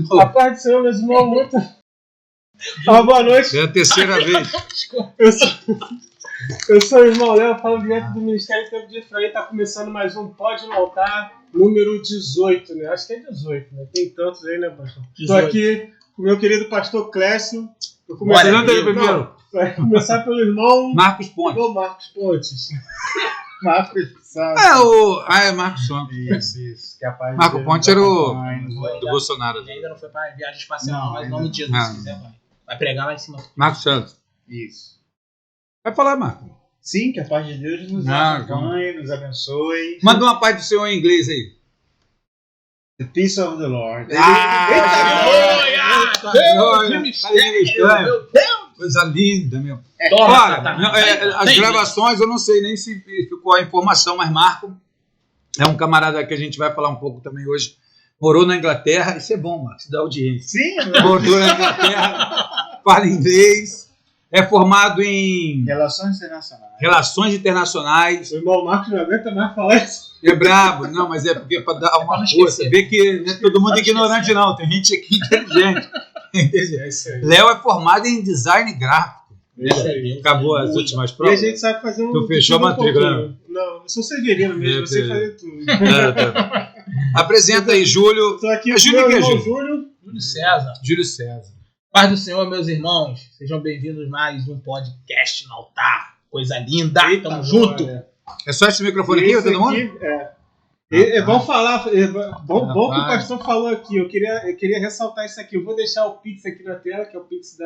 novo. A paz do Senhor, meus irmãos, muito. Boa noite. É a terceira vez. Eu sou o irmão Léo, falo direto do Ministério Tempo de Efraim. Está começando mais um Pode no Altar, número 18, né? Acho que é 18, né? Tem tantos aí, né, pastor? Estou aqui com o meu querido pastor Clécio. Vai começar pelo irmão Marcos Pontes. Marcos Pontes. Marcos Santos. É Marcos Santos. Isso. Que a paz Marco de Deus Pontes era o acompanhe. do Bolsonaro. Ele ainda não foi para viagem espacial, Não, mas em ainda nome não. de Jesus, se quiser, vai pregar lá em cima. Marcos Santos. Isso. Vai falar, Marco. Sim, que a paz de Deus nos Ah, acompanhe, nos abençoe. Manda uma paz do Senhor em inglês aí. The peace of the Lord. Meu Deus! Coisa linda, meu. Olha, as gravações, eu não sei nem se ficou a informação, mas Marco é um camarada que a gente vai falar um pouco também hoje. Morou na Inglaterra, isso é bom, Marcos, dá audiência. Sim, Morou na Inglaterra, fala inglês, é formado em Relações Internacionais. O irmão Marcos não aguenta mais falar isso. É brabo, não, mas é porque para dar uma força. Vê que não é todo mundo ignorante, não. Tem gente aqui inteligente. Léo é formado em design gráfico. Acabou as últimas E a provas. gente sabe fazer um. Tu fechou a matrícula? Não, eu sou severino mesmo, eu sei fazer tudo. Tá. Apresenta aí, Júlio. Estou aqui É com Júlio meu que é irmão Júlio? Júlio César. Júlio César. Paz do Senhor, meus irmãos. Sejam bem-vindos a mais um podcast no altar. Coisa linda. Eita, Tamo junto. olha. É só esse microfone aqui, Esse todo mundo? Vamos falar. Bom que o Rapaz. pastor falou aqui. Eu queria ressaltar isso aqui. Eu vou deixar o Pix aqui na tela, que é o Pix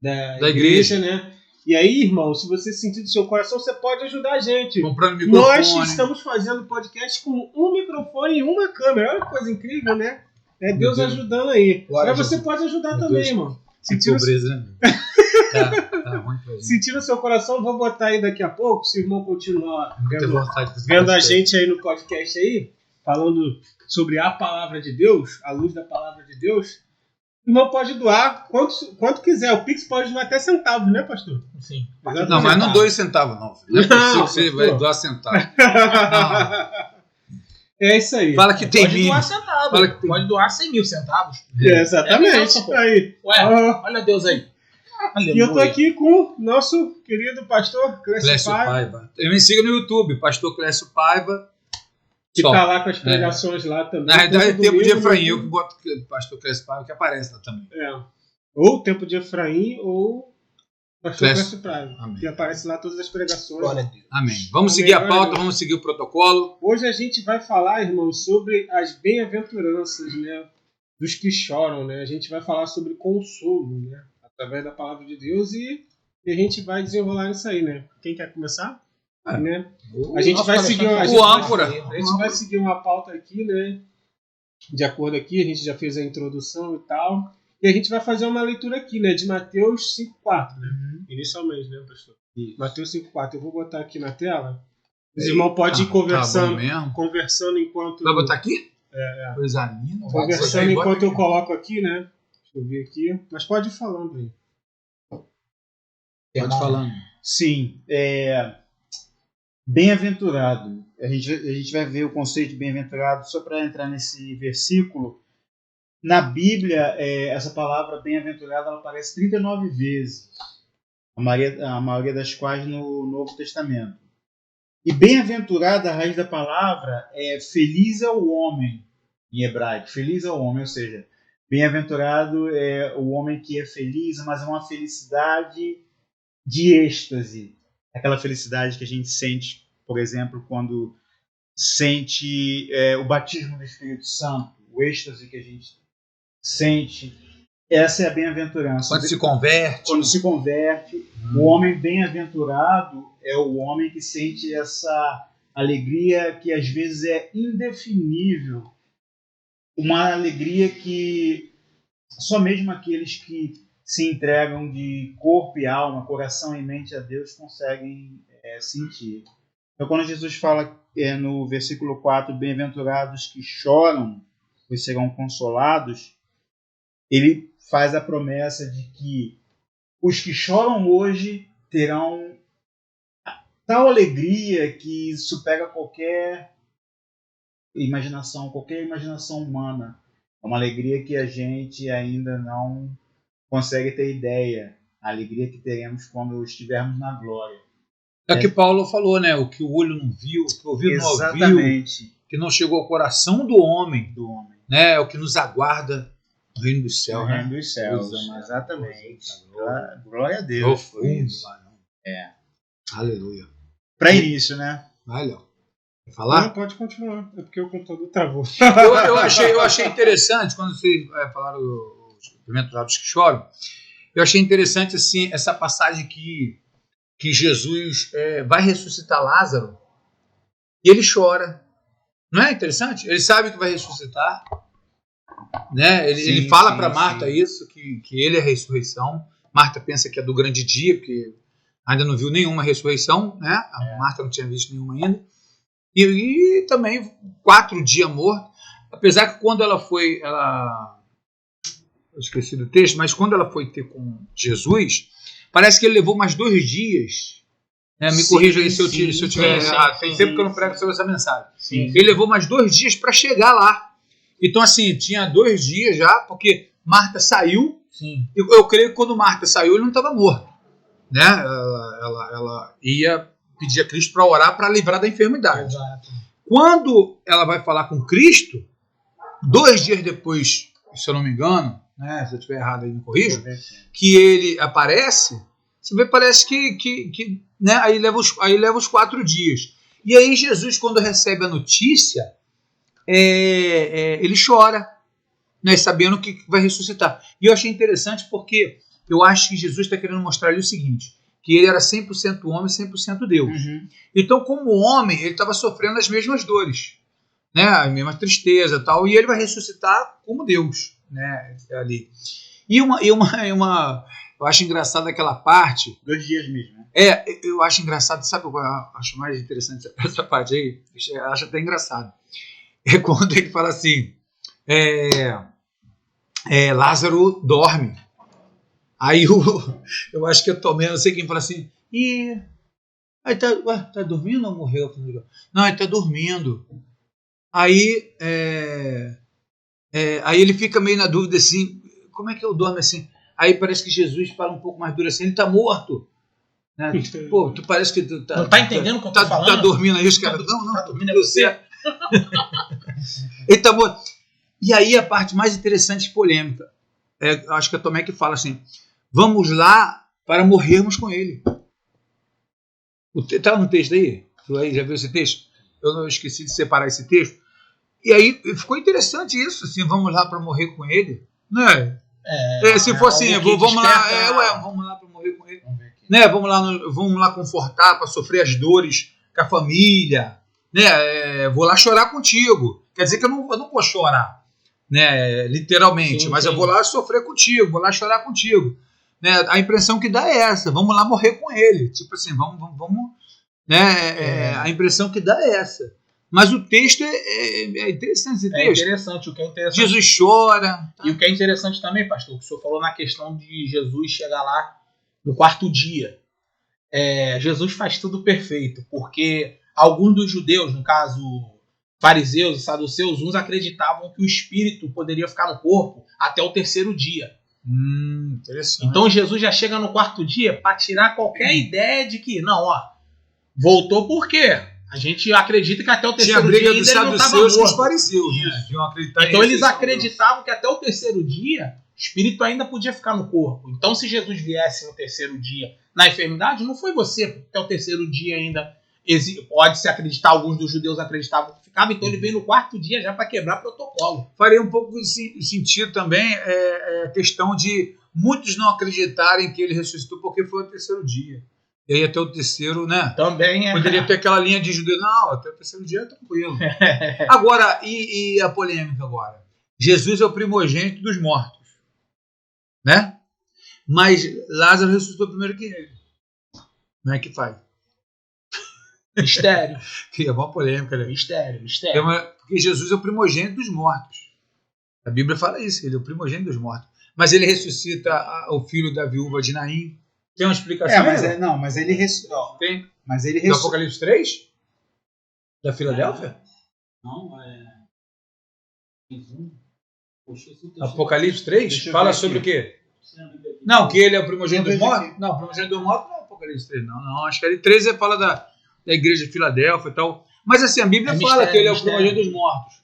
da igreja, né? E aí, irmão, se você sentir do seu coração, você pode ajudar a gente. Comprando microfone. Nós estamos fazendo podcast com um microfone e uma câmera. Olha que coisa incrível, né? É Deus Deus. ajudando aí. Glória Mas a você Jesus. pode ajudar Meu também, Deus. irmão. Que Sentir pobreza, né? Tá ruim pra gente. Sentir no seu coração, vou botar aí daqui a pouco, se o irmão continuar Muita vontade de vendo a gente aí no podcast aí, falando sobre a palavra de Deus, a luz da palavra de Deus, o irmão pode doar quanto quiser. O Pix pode doar até centavos, né, pastor? Sim. Não, mas não doe centavo, não. Não é possível que você vai doar centavo. Não. É isso aí. Fala que tem Pode mínimo. doar centavos. Fala que tem- Pode doar 100 mil centavos. Exatamente. É, pô. Aí. Ué, Ah, olha Deus aí. Aleluia. e eu tô aqui com o nosso querido pastor Clécio Clécio Paiva, Paiva. Eu me siga no YouTube, Pastor Clécio Paiva. que Só. tá lá com as pregações lá também. Na verdade é Todo Tempo de domingo, Efraim, né? eu que boto Pastor Clécio Paiva, que aparece lá também. Ou Tempo de Efraim, ou pastor Clécio. Clécio Paiva, Amém. que aparece lá todas as pregações. Glória a Deus. Amém. Vamos Amém, seguir a glória a pauta, Deus. vamos seguir o protocolo. Hoje a gente vai falar, irmão, sobre as bem-aventuranças, né, dos que choram, né? A gente vai falar sobre consolo, né, através da palavra de Deus e a gente vai desenrolar isso aí, né? Quem quer começar? É. Né? A gente vai seguir O âncora. A gente vai seguir uma pauta aqui, né? De acordo aqui, a gente já fez a introdução e tal. E a gente vai fazer uma leitura aqui, né? De Mateus 5,4, né? Inicialmente, né, pastor? Mateus 5,4. Eu vou botar aqui na tela. Os irmãos podem ir Tá conversando, bom mesmo. conversando enquanto... Vai botar aqui? É. Coisa linda. Conversando Bota enquanto aqui. eu coloco aqui, né? Deixa eu ver aqui. Mas pode ir falando aí. Pode falando. Sim, bem-aventurado. A gente vai ver o conceito de bem-aventurado só para entrar nesse versículo. Na Bíblia, essa palavra bem-aventurado ela aparece 39 vezes, a maioria das quais no Novo Testamento. E bem-aventurado, a raiz da palavra, é feliz é o homem, em hebraico. Feliz é o homem, ou seja, bem-aventurado é o homem que é feliz, mas é uma felicidade de êxtase. Aquela felicidade que a gente sente, por exemplo, quando sente o batismo do Espírito Santo, o êxtase que a gente sente. Essa é a bem-aventurança. Quando se converte. Quando se converte, o homem bem-aventurado é o homem que sente essa alegria que às vezes é indefinível. Uma alegria que só mesmo aqueles que se entregam de corpo e alma, coração e mente a Deus conseguem sentir. Então, quando Jesus fala no versículo 4, bem-aventurados que choram, pois serão consolados, ele faz a promessa de que os que choram hoje terão tal alegria que supera qualquer imaginação humana. É uma alegria que a gente ainda não consegue ter ideia. A alegria que teremos quando estivermos na glória. É o que Paulo falou, né? O que o olho não viu, o que o ouvido não ouviu, Exatamente. que não chegou ao coração do homem, né? É o que nos aguarda no reino dos céus, No né? reino dos céus, exatamente. Glória a Deus. Aleluia. Para início, né? Vai, Léo. Quer falar? Não, pode continuar. É porque o computador travou. Eu achei interessante, quando vocês falaram os bem-aventurados que choram, eu achei interessante assim, essa passagem que Jesus vai ressuscitar Lázaro e ele chora. Não é interessante? Ele sabe que vai ressuscitar. Né? Ele fala para Marta isso, que ele é a ressurreição. Marta pensa que é do grande dia, porque ainda não viu nenhuma ressurreição. Né? A Marta não tinha visto nenhuma ainda. E também 4 dias morto. Apesar que quando ela foi... eu esqueci do texto, mas quando ela foi ter com Jesus, parece que ele levou mais 2 dias. Né? Me corrija aí se eu tiver errado. Tem tempo que eu não prego sobre essa mensagem. Ele levou mais 2 dias para chegar lá. Então, assim, tinha 2 dias já, porque Marta saiu. Eu creio que quando Marta saiu, ele não estava morto. Né? Ela ia pedir a Cristo para orar para livrar da enfermidade. Exato. Quando ela vai falar com Cristo, 2 dias depois, se eu não me engano, né, se eu estiver errado aí me corrijo, que ele aparece, você vê, parece que né, aí leva os 4 dias. E aí Jesus, quando recebe a notícia, ele chora, né, sabendo que vai ressuscitar. E eu achei interessante porque eu acho que Jesus está querendo mostrar ali o seguinte, que ele era 100% homem, 100% Deus. Então, como homem, ele estava sofrendo as mesmas dores, né, a mesma tristeza e tal, e ele vai ressuscitar como Deus, né, ali. E eu acho engraçado aquela parte. 2 dias mesmo, né? Eu acho engraçado, sabe o que eu acho mais interessante essa parte aí? Eu acho até engraçado. É quando ele fala assim, Lázaro dorme. Aí eu acho que eu tomei, não sei quem fala assim, aí tá dormindo ou morreu? Não, ele tá dormindo. Aí, aí ele fica meio na dúvida assim, como é que eu dormo assim? Aí parece que Jesus fala um pouco mais duro assim, ele tá morto. Né? Pô, tu parece que tu não tá entendendo o que eu tô falando? Tá dormindo aí, os caras. Não, tá dormindo, é você. Ele tá morto. E aí a parte mais interessante e polêmica, acho que é Tomé que fala assim, vamos lá para morrermos com ele. Tá no texto aí? Tu aí já viu esse texto? Eu não esqueci de separar esse texto. E aí ficou interessante isso, assim, vamos lá para morrer com ele. Né? Se for assim, vamos lá para morrer com ele. Né? Vamos lá confortar, para sofrer as dores com a família. Né? Vou lá chorar contigo. Quer dizer que eu não vou chorar, né? Literalmente, mas eu vou lá sofrer contigo, vou lá chorar contigo. Né? A impressão que dá é essa, vamos lá morrer com ele. Tipo assim, vamos né? A impressão que dá é essa. Mas o texto é interessante esse texto. É interessante, o que é interessante. Jesus chora. Tá? E o que é interessante também, pastor, que o senhor falou na questão de Jesus chegar lá no 4º dia. Jesus faz tudo perfeito, porque alguns dos judeus, no caso fariseus e saduceus, uns acreditavam que o espírito poderia ficar no corpo até o 3º dia. Interessante. Então Jesus já chega no 4º dia para tirar qualquer ideia de que, não, voltou por quê? A gente acredita que até o 3º dia ainda ele não estava morto. Com os fariseus, né? Então eles acreditavam que até o 3º dia o espírito ainda podia ficar no corpo. Então se Jesus viesse no 3º dia na enfermidade, não foi você, porque até o 3º dia ainda pode-se acreditar, alguns dos judeus acreditavam que ficava, então ele veio no 4º dia já para quebrar protocolo. Faria um pouco de sentido também a questão de muitos não acreditarem que ele ressuscitou porque foi o 3º dia. E aí até o 3º, né? Também poderia ter aquela linha de judeu. Não, até o 3º dia é tranquilo. Agora, e a polêmica agora? Jesus é o primogênito dos mortos. Né? Mas Lázaro ressuscitou primeiro que ele. Não é que faz? Mistério. É uma polêmica, né? Mistério. Porque Jesus é o primogênito dos mortos. A Bíblia fala isso, ele é o primogênito dos mortos. Mas ele ressuscita o filho da viúva de Naim. Tem uma explicação? Mas ele ressuscitou. Tem. Mas ele ressuscitou. Apocalipse 3? Da Filadélfia? Não, Apocalipse 3? Fala sobre o quê? Não, que ele é o primogênito dos mortos? Não, o primogênito dos mortos não é Apocalipse 3, não. Acho que ele 13 fala da igreja de Filadélfia e tal. Mas assim, a Bíblia fala que ele é o primogênito dos mortos.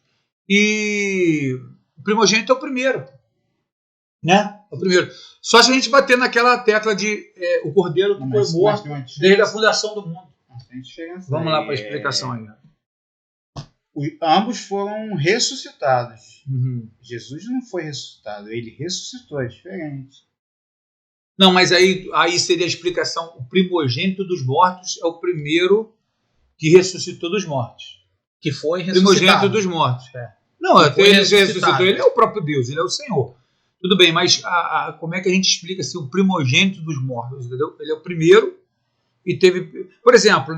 E o primogênito é o primeiro. Né? É o primeiro. Só se a gente bater naquela tecla de o cordeiro que foi morto desde a fundação do mundo. Vamos lá para a explicação aí. Ambos foram ressuscitados. Jesus não foi ressuscitado, ele ressuscitou, é diferente. Não, mas aí seria a explicação. O primogênito dos mortos é o primeiro que ressuscitou dos mortos. Que foi ressuscitado. Primogênito dos mortos. Não, ele ressuscitou, ele é o próprio Deus, ele é o Senhor. Tudo bem, mas como é que a gente explica assim, o primogênito dos mortos? Entendeu? Ele é o primeiro e teve... Por exemplo,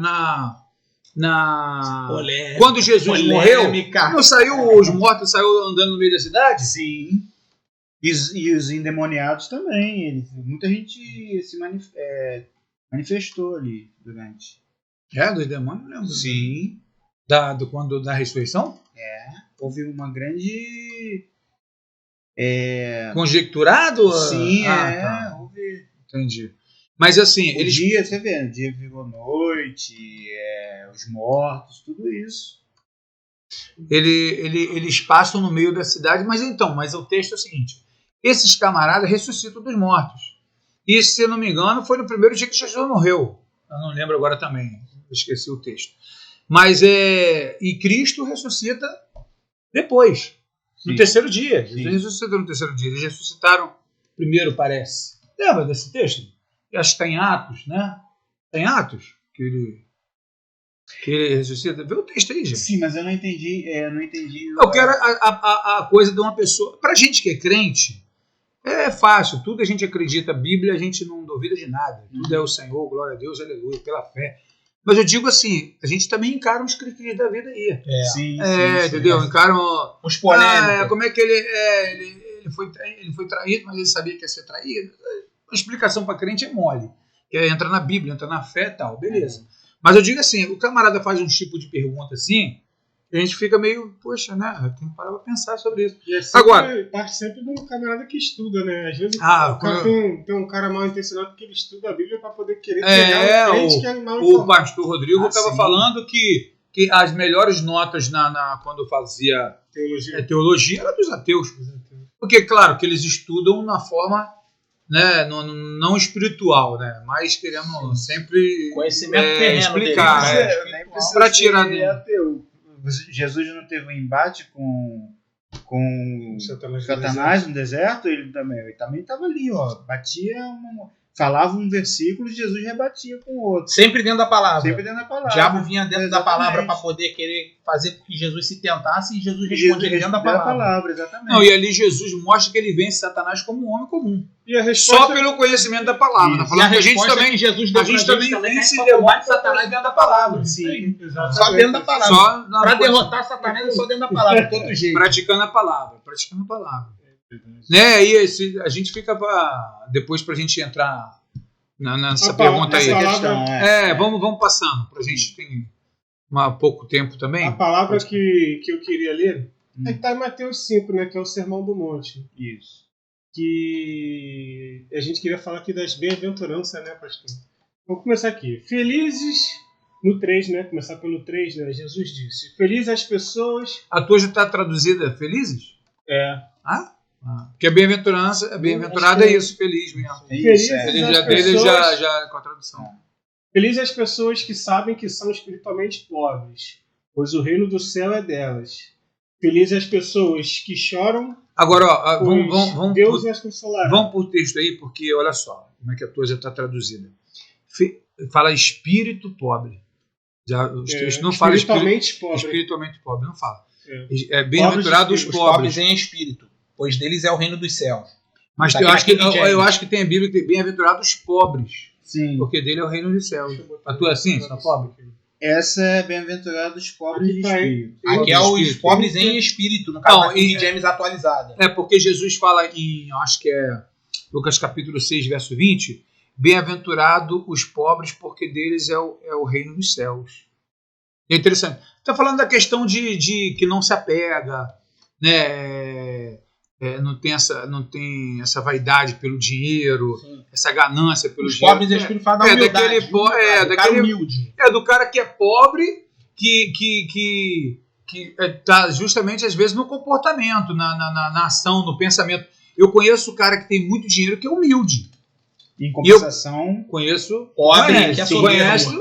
quando Jesus morreu, não saiu, os mortos saíram andando no meio da cidade? Sim. E os endemoniados também. Muita gente se manifestou ali durante. Dos demônios, lembro. Sim. Da ressurreição? Houve uma grande... Conjecturado? Sim, houve. Entendi. Mas assim, você vê, o dia virou noite, os mortos, tudo isso. Eles passam no meio da cidade, mas o texto é o seguinte: esses camaradas ressuscitam dos mortos. E, se eu não me engano, foi no primeiro dia que Jesus morreu. Eu não lembro agora também, esqueci o texto. Mas e Cristo ressuscita depois, no terceiro dia. Sim. Eles ressuscitam no terceiro dia. Eles ressuscitaram primeiro, parece. Lembra desse texto? Eu acho que está em Atos, né? Está em Atos que ele ressuscita. Vê o texto aí, gente. Sim, mas eu não entendi. Eu quero a coisa de uma pessoa. Para gente que é crente, é fácil. Tudo a gente acredita. A Bíblia a gente não duvida de nada. Tudo é o Senhor, glória a Deus, aleluia, pela fé. Mas eu digo assim, a gente também encara uns críticos da vida aí. Sim, entendeu? Encaram uns polêmicos. Como é que ele foi traído, mas ele sabia que ia ser traído. A explicação para crente é mole. Que entra na Bíblia, entra na fé e tal, beleza. Mas eu digo assim, o camarada faz um tipo de pergunta assim, e a gente fica meio, poxa, né? Tem que parar para pensar sobre isso. E agora, parte sempre de um camarada que estuda, né? Às vezes tem um cara mal intencionado que ele estuda a Bíblia para poder querer pegar um crente que é mal informado. O pastor Rodrigo estava falando que as melhores notas quando fazia teologia era dos ateus. Porque, claro, que eles estudam na forma... Né, não espiritual, né, mas querendo sempre conhecimento terreno explicar, para tirar ateu. Jesus não teve um embate com Satanás no deserto, ele também estava ali, falava um versículo, Jesus rebatia com o outro. Sempre dentro da palavra. O diabo vinha dentro da palavra para poder querer fazer com que Jesus se tentasse e Jesus respondia dentro da palavra. Exatamente. Não, e ali Jesus mostra que ele vence Satanás como um homem comum. E a resposta... Só pelo conhecimento da palavra. Tá falando que a gente também, Jesus a gente também vence e derrota Satanás dentro da palavra. Sim, exatamente. Só dentro da palavra. Para derrotar Satanás é só dentro da palavra, de todo jeito. Praticando a palavra. Né? E a gente fica depois para a gente entrar nessa pergunta aí. Vamos passando, para a gente tem pouco tempo também. A palavra que eu queria ler está em Mateus 5, né, que é o Sermão do Monte. Isso. Que a gente queria falar aqui das bem-aventuranças, né, pastor? Vamos começar aqui. Felizes, no 3, né? Começar pelo 3, né? Jesus disse: felizes as pessoas... A tua já está traduzida felizes? Porque a bem-aventurada é isso, feliz mesmo. Feliz já com a tradução. Felizes as pessoas que sabem que são espiritualmente pobres, pois o reino do céu é delas. Felizes as pessoas que choram. Agora, vamos Deus as consolará. Vamos por texto aí, porque olha só como é que a tua já está traduzida. Fala espírito pobre. Os textos não falam espiritualmente pobre, não fala. Bem-aventurados os pobres em espírito, pois deles é o reino dos céus. Mas eu acho que tem a Bíblia que tem bem-aventurados pobres. Sim. Porque dele é o reino dos céus. A tua é assim, sua pobre? Essa é bem-aventurados pobres de espírito. Aqui é os pobres em espírito, no caso da King James atualizada. Porque Jesus fala acho que é Lucas capítulo 6, verso 20, bem-aventurado os pobres, porque deles é o reino dos céus. É interessante. Está falando da questão de que não se apega, né? não tem essa vaidade pelo dinheiro, Sim. essa ganância pelo Os dinheiro. pobres Espírito fala da humildade. Daquele humilde. do cara que é pobre, que tá justamente às vezes no comportamento, na ação, no pensamento. Eu conheço o cara que tem muito dinheiro que é humilde. Em compensação, Conheço pobre, que é soberbo.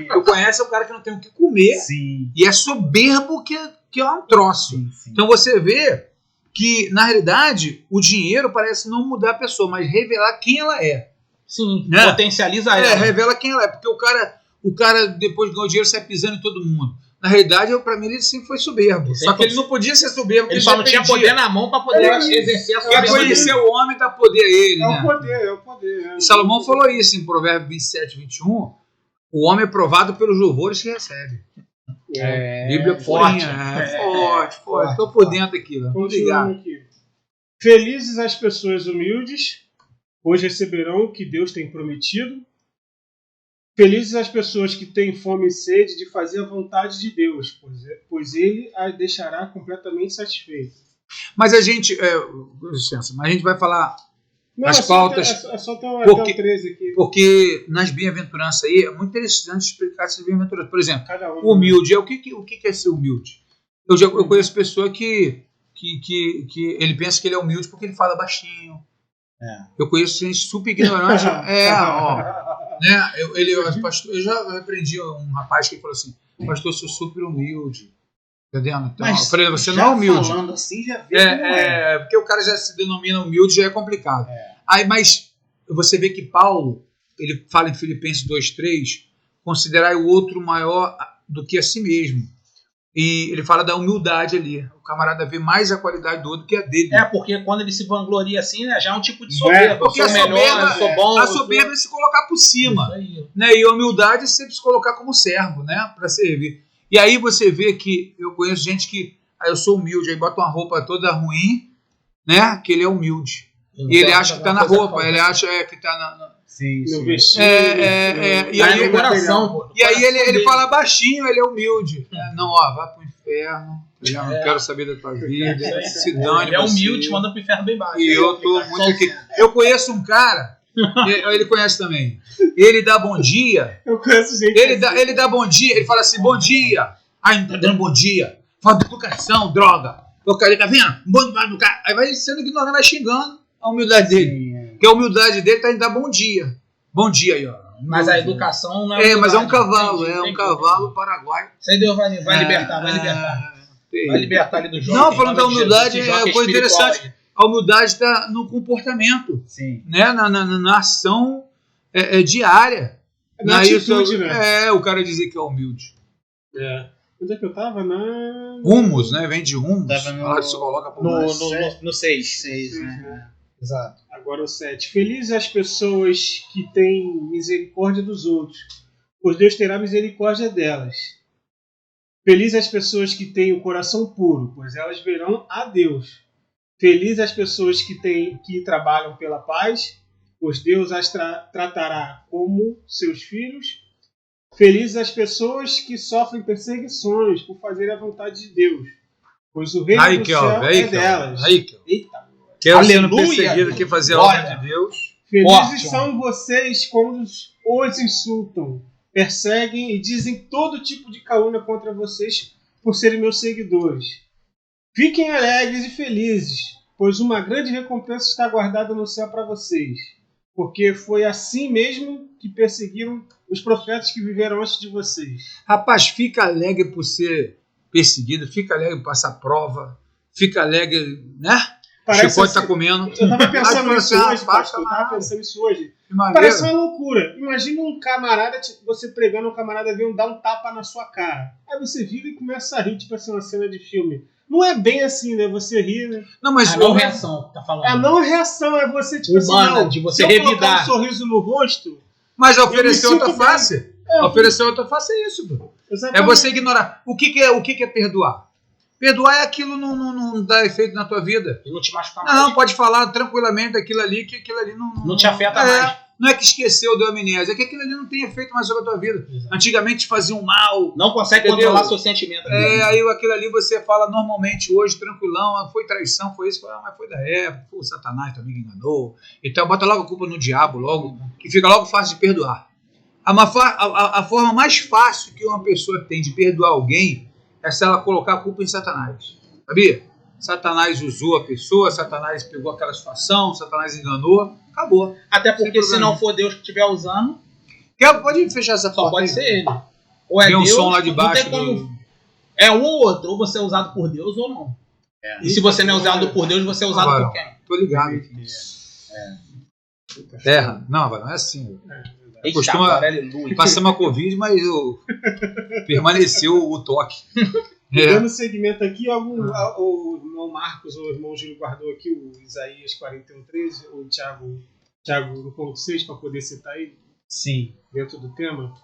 Eu conheço o cara que não tem o que comer. Sim. E é soberbo que é um troço. Sim. Então você vê que, na realidade, o dinheiro parece não mudar a pessoa, mas revelar quem ela é. Sim, né? Potencializa ela. Revela quem ela é. Porque o cara depois de ganhar o dinheiro, sai pisando em todo mundo. Na realidade, pra mim, ele sempre foi soberbo. Só que ele não podia ser soberbo. Ele só não tinha poder na mão pra poder exercer a soberba. Quer conhecer o homem, dá poder a ele. É o poder. E Salomão falou isso em Provérbios 27, 21. O homem é provado pelos louvores que recebe. Bíblia forte. Forte. Estou por dentro aqui. Obrigado. Felizes as pessoas humildes, pois receberão o que Deus tem prometido. Felizes as pessoas que têm fome e sede de fazer a vontade de Deus, pois Ele as deixará completamente satisfeitas. Mas a gente... licença, mas a gente vai falar as pautas... Só até o 13 aqui. Porque nas bem-aventuranças aí, é muito interessante explicar essas bem-aventuranças. Por exemplo, humilde. O que é ser humilde? Eu conheço pessoa que ele pensa que ele é humilde porque ele fala baixinho. Eu conheço gente super ignorante. Né? Eu já aprendi um rapaz que falou assim: pastor, eu sou super humilde. Entendendo? Então, mas eu falei, você não é humilde. Falando assim, já vê porque o cara já se denomina humilde, já é complicado. Aí, mas você vê que Paulo, ele fala em Filipenses 2:3, considerar o outro maior do que a si mesmo. E ele fala da humildade ali. O camarada vê mais a qualidade do outro que a dele. Porque quando ele se vangloria assim, né, já é um tipo de soberba. Porque a soberba é se colocar por cima. Né? E a humildade é sempre se colocar como servo, né, para servir. E aí você vê que eu conheço gente que eu sou humilde, aí bota uma roupa toda ruim, né, que ele é humilde. E ele acha que está na roupa, ele acha que está no vestido. E aí ele fala baixinho, ele é humilde. Não, vai pro inferno. Eu não quero saber da tua vida. Se dane. Ele é humilde, manda pro inferno bem baixo. E eu tô muito aqui. Eu conheço um cara, ele conhece também. Ele dá bom dia. Eu conheço gente. Ele dá bom dia, ele fala assim: bom dia. Ai, não tá dando bom dia. Falta de educação, droga. O cara tá vendo? Bom demais do cara. Aí vai sendo ignorando, vai xingando a humildade dele. Porque a humildade dele tá em dar bom dia. Bom dia aí, ó. Mas a educação não é. Mas é um cavalo, um cavalo paraguaio. Isso aí Deus vai libertar, vai libertar ali do jogo. Não, falando da humildade, é coisa interessante. A humildade está no comportamento, né? Na ação diária. Na atitude, né? O cara dizer que é humilde. Onde é que eu tava? Humus, né? Vem de humus. Você coloca no 6. Né? Exato. Agora o 7. Felizes as pessoas que têm misericórdia dos outros, pois Deus terá misericórdia delas. Felizes as pessoas que têm o coração puro, pois elas verão a Deus. Felizes as pessoas que trabalham pela paz, pois Deus as tratará como seus filhos. Felizes as pessoas que sofrem perseguições por fazer a vontade de Deus, pois o reino do céu é delas. Eita! Quero sendo perseguido que fazer a obra de Deus. Felizes são vocês quando os insultam, perseguem e dizem todo tipo de calúnia contra vocês por serem meus seguidores. Fiquem alegres e felizes, pois uma grande recompensa está guardada no céu para vocês. Porque foi assim mesmo que perseguiram os profetas que viveram antes de vocês. Rapaz, fica alegre por ser perseguido, fica alegre por passar prova, fica alegre, né? Parece Chicote tá comendo. Eu tava pensando nisso hoje, pastor. Parece uma loucura. Imagina um camarada, você pregando, um camarada vir dar um tapa na sua cara. Aí você vira e começa a rir, tipo assim, uma cena de filme. Não é bem assim, né? Você ri, né? Não, mas a não reação, tá falando. A não reação é você, tipo humana, assim, de você revidar. Um sorriso no rosto. Mas oferecer outra face. Oferecer outra face é isso, bro. É você ignorar. O que é perdoar? Perdoar é aquilo não dá efeito na tua vida. E não te machucar mais. Não, pode falar tranquilamente daquilo ali, que aquilo ali não te afeta mais. Não é que esqueceu, deu amnésia, é que aquilo ali não tem efeito mais sobre a tua vida. Exato. Antigamente faziam mal. Não consegue Entendeu? controlar seu sentimento. Aí aquilo ali você fala normalmente hoje, tranquilão, foi traição, foi isso, mas foi da época, foi o Satanás também que enganou. Então bota logo a culpa no diabo, logo, que fica logo fácil de perdoar. A forma mais fácil que uma pessoa tem de perdoar alguém é se ela colocar a culpa em Satanás. Sabia? Satanás usou a pessoa, Satanás pegou aquela situação, Satanás enganou, acabou. Até porque se não for Deus que estiver usando, pode fechar essa porta. só pode ser ele. Ou é Tem um Deus, som lá de baixo. Não tem como... É um ou outro, ou você é usado por Deus ou não. E se você não é usado por Deus, você é usado por quem? Tô ligado. Terra. Não, não é assim. Costuma passar uma Covid, mas permaneceu o toque. Dando segmento aqui, o irmão Marcos ou o irmão Júlio guardou aqui o Isaías 41:13, ou o Tiago 1:6 para poder citar ele? Sim. Dentro do tema?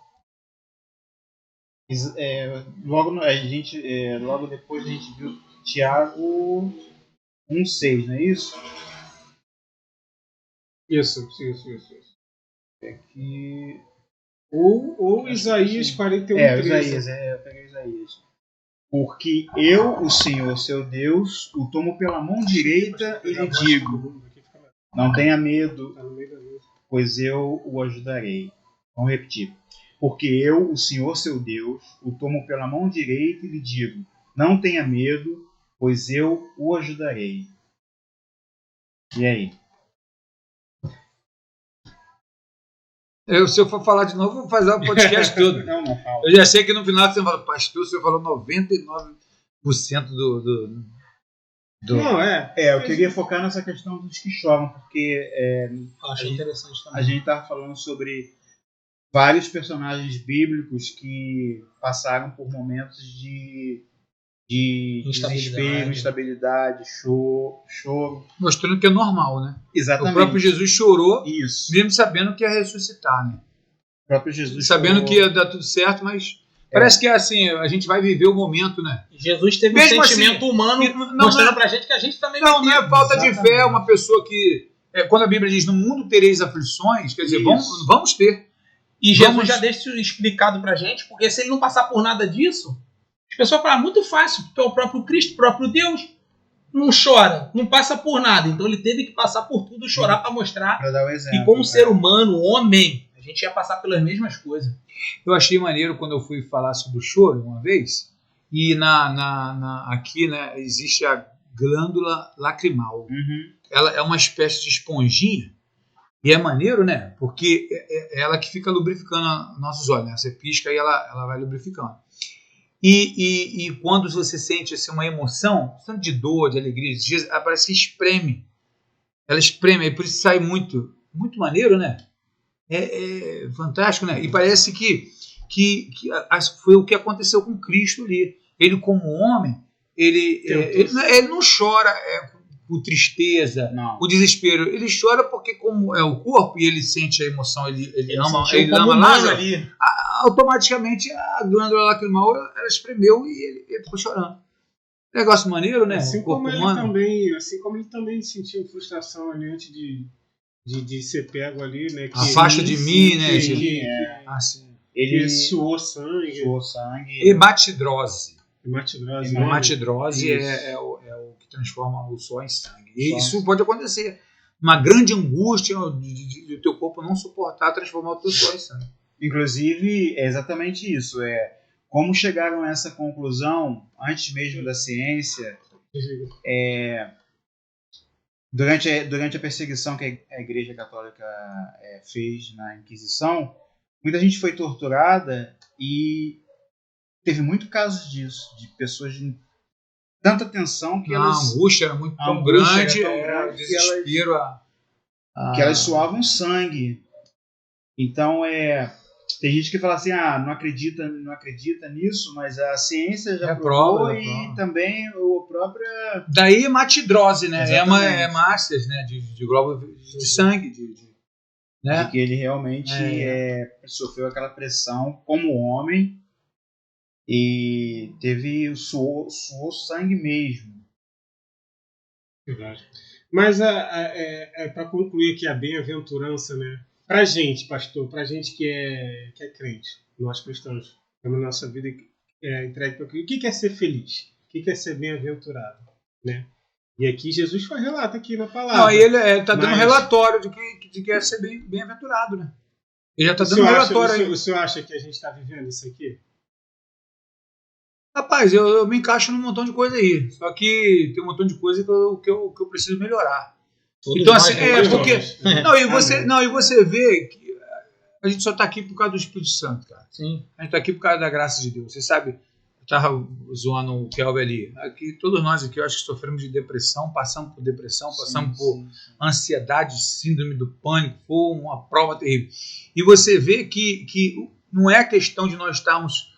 Logo depois a gente viu Tiago 1:6, não é isso? Isso. Aqui... Ou Isaías 41:13. Eu peguei Isaías. Porque eu, o Senhor, seu Deus, o tomo pela mão direita e lhe digo, não tenha medo, pois eu o ajudarei. Vamos repetir. Porque eu, o Senhor, seu Deus, o tomo pela mão direita e lhe digo, não tenha medo, pois eu o ajudarei. E aí? Se eu for falar de novo, vou fazer o podcast todo. Não fala. Eu já sei que no final você fala, pastor, você falou 99% do... Não, eu queria focar nessa questão dos que choram, porque Achei interessante também. A gente estava falando sobre vários personagens bíblicos que passaram por momentos de desespero, instabilidade, choro. Mostrando que é normal, né? Exatamente. O próprio Jesus chorou, isso, mesmo sabendo que ia ressuscitar, né? O próprio Jesus sabendo chorou. que ia dar tudo certo, mas parece que é assim, a gente vai viver o momento, né? Jesus teve mesmo um sentimento assim, humano mostrando pra gente que a gente também vai ter. Não é falta de fé, é uma pessoa que, quando a Bíblia diz, no mundo tereis aflições, quer dizer, vamos ter. E Jesus já deixa isso explicado pra gente, porque se ele não passar por nada disso, as pessoas falam, muito fácil, porque é o próprio Cristo, o próprio Deus, não chora, não passa por nada. Então ele teve que passar por tudo, chorar para mostrar pra dar um exemplo, que como ser humano, homem, a gente ia passar pelas mesmas coisas. Eu achei maneiro quando eu fui falar sobre o choro uma vez, e aqui, né, existe a glândula lacrimal. Uhum. Ela é uma espécie de esponjinha, e é maneiro, né? Porque é ela que fica lubrificando nossos olhos, né? Você pisca e ela vai lubrificando. E quando você sente assim, uma emoção, tanto de dor, de alegria, ela parece que espreme. Ela espreme, por isso sai muito maneiro, né? É fantástico, né? E parece que foi o que aconteceu com Cristo ali. Ele, como homem, ele não chora por tristeza, por desespero. Ele chora porque, como é o corpo e ele sente a emoção, ele ama Lázaro, ali. Automaticamente a glândula lacrimal ela espremeu e ele ficou chorando. Negócio maneiro, né? Assim como ele também sentiu frustração ali antes de ser pego ali, né? Afasta de mim, né? Ele suou sangue. Hematidrose. Hematidrose é o que transforma o suor em sangue. E isso pode acontecer. Uma grande angústia de teu corpo não suportar transformar o teu suor em sangue. Inclusive, é exatamente isso. Como chegaram a essa conclusão, antes mesmo da ciência, durante a perseguição que a Igreja Católica fez na Inquisição, muita gente foi torturada e teve muito casos disso, de pessoas de tanta tensão que a angústia era tão grande, o desespero, que elas suavam sangue. Então, tem gente que fala assim, não acredita nisso, mas a ciência já provou e também a própria... Daí hematidrose, né? Hemácias, né? De glóbulos de sangue, né? De que ele realmente sofreu aquela pressão como homem e suou sangue mesmo. Verdade. Mas para concluir aqui a bem-aventurança, né? Pra gente, pastor, pra gente que é crente, nós cristãos, temos nossa vida entregue para Cristo, o que é ser feliz? O que é ser bem-aventurado? Né? E aqui Jesus faz relato aqui na palavra. Não, ele está dando um relatório de que é ser bem-aventurado, né? Ele já está dando um relatório aí. O senhor acha que a gente está vivendo isso aqui? Rapaz, eu me encaixo num montão de coisa aí. Só que tem um montão de coisa que eu preciso melhorar. Todos então, assim, porque... e você vê que a gente só está aqui por causa do Espírito Santo, cara. Sim. A gente está aqui por causa da graça de Deus. Você sabe, eu estava zoando o Kelvin ali. Aqui, todos nós aqui, eu acho que sofremos de depressão, passamos por depressão, passamos por ansiedade, síndrome do pânico, foi uma prova terrível. E você vê que não é questão de nós estarmos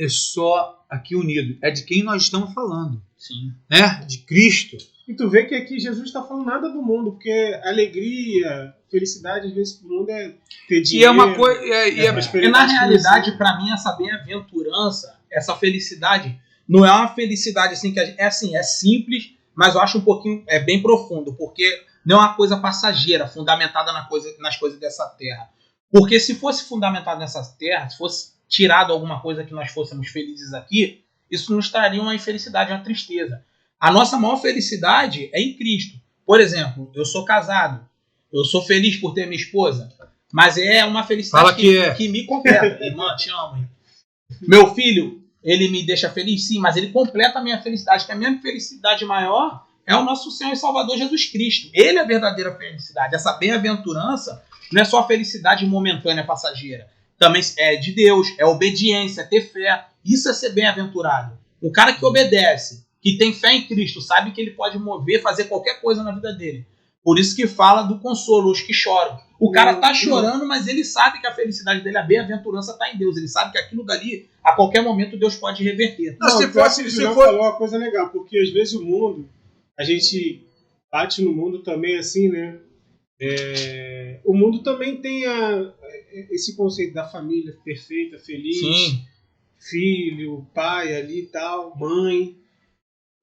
só aqui unidos, é de quem nós estamos falando. Sim. Né? De Cristo. E tu vê que aqui Jesus está falando nada do mundo, porque alegria, felicidade, às vezes, pro mundo é ter dinheiro. E é uma coisa. E na realidade, para mim, essa bem-aventurança, essa felicidade, não é uma felicidade assim que é simples, mas eu acho um pouquinho bem profundo, porque não é uma coisa passageira, fundamentada nas coisas dessa terra. Porque se fosse fundamentado nessa terra, se fosse tirado alguma coisa que nós fôssemos felizes aqui, isso nos traria uma infelicidade, uma tristeza. A nossa maior felicidade é em Cristo. Por exemplo, eu sou casado, eu sou feliz por ter minha esposa, mas é uma felicidade que me completa. Irmã, te amo. Hein? Meu filho, ele me deixa feliz? Sim, mas ele completa a minha felicidade, que a minha felicidade maior é o nosso Senhor e Salvador Jesus Cristo. Ele é a verdadeira felicidade. Essa bem-aventurança não é só felicidade momentânea, passageira. Também é de Deus, é obediência, é ter fé. Isso é ser bem-aventurado. O cara que obedece, que tem fé em Cristo, sabe que ele pode mover, fazer qualquer coisa na vida dele. Por isso que fala do consolo, os que choram. O cara tá chorando, mas ele sabe que a felicidade dele, a bem-aventurança está em Deus. Ele sabe que aquilo dali, a qualquer momento, Deus pode reverter. Não, se falou uma coisa legal, porque às vezes o mundo, a gente bate no mundo também assim, né? O mundo também tem esse conceito da família perfeita, feliz. Sim. Filho, pai ali e tal, mãe.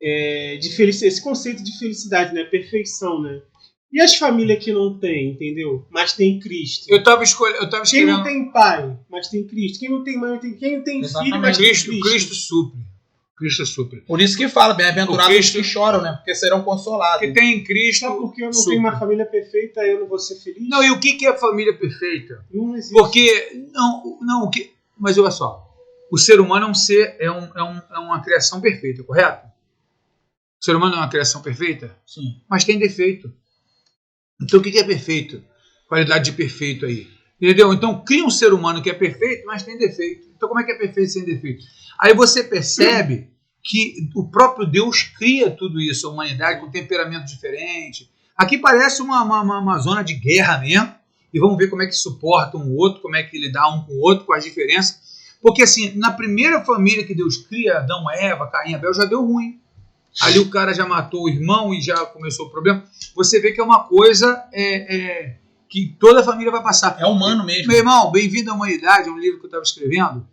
De felicidade, esse conceito de felicidade, né? Perfeição, né? E as famílias que não tem, entendeu? Mas tem Cristo. Eu tava escrevendo... Quem não tem pai, mas tem Cristo. Quem não tem mãe, quem não tem filho, mas tem Cristo. Cristo supre. Cristo supre. Por isso que fala, bem-aventurados os que choram, né? Porque serão consolados. Que tem Cristo. Só porque eu não tenho uma família perfeita, eu não vou ser feliz? Não, e o que é família perfeita? Não existe. Porque, mas olha só, o ser humano é um ser, é uma criação perfeita, correto? O ser humano é uma criação perfeita? Sim. Mas tem defeito. Então o que é perfeito? Qualidade de perfeito aí. Entendeu? Então cria um ser humano que é perfeito, mas tem defeito. Então como é que é perfeito sem defeito? Aí você percebe que o próprio Deus cria tudo isso, a humanidade com temperamento diferente. Aqui parece uma zona de guerra mesmo. E vamos ver como é que suporta um outro, como é que lidar um com o outro, com as diferenças. Porque assim, na primeira família que Deus cria, Adão, Eva, Caim e Abel, já deu ruim. Ali o cara já matou o irmão e já começou o problema. Você vê que é uma coisa que toda a família vai passar. É humano mesmo. Meu irmão, Bem-vindo à Humanidade, um livro que eu estava escrevendo,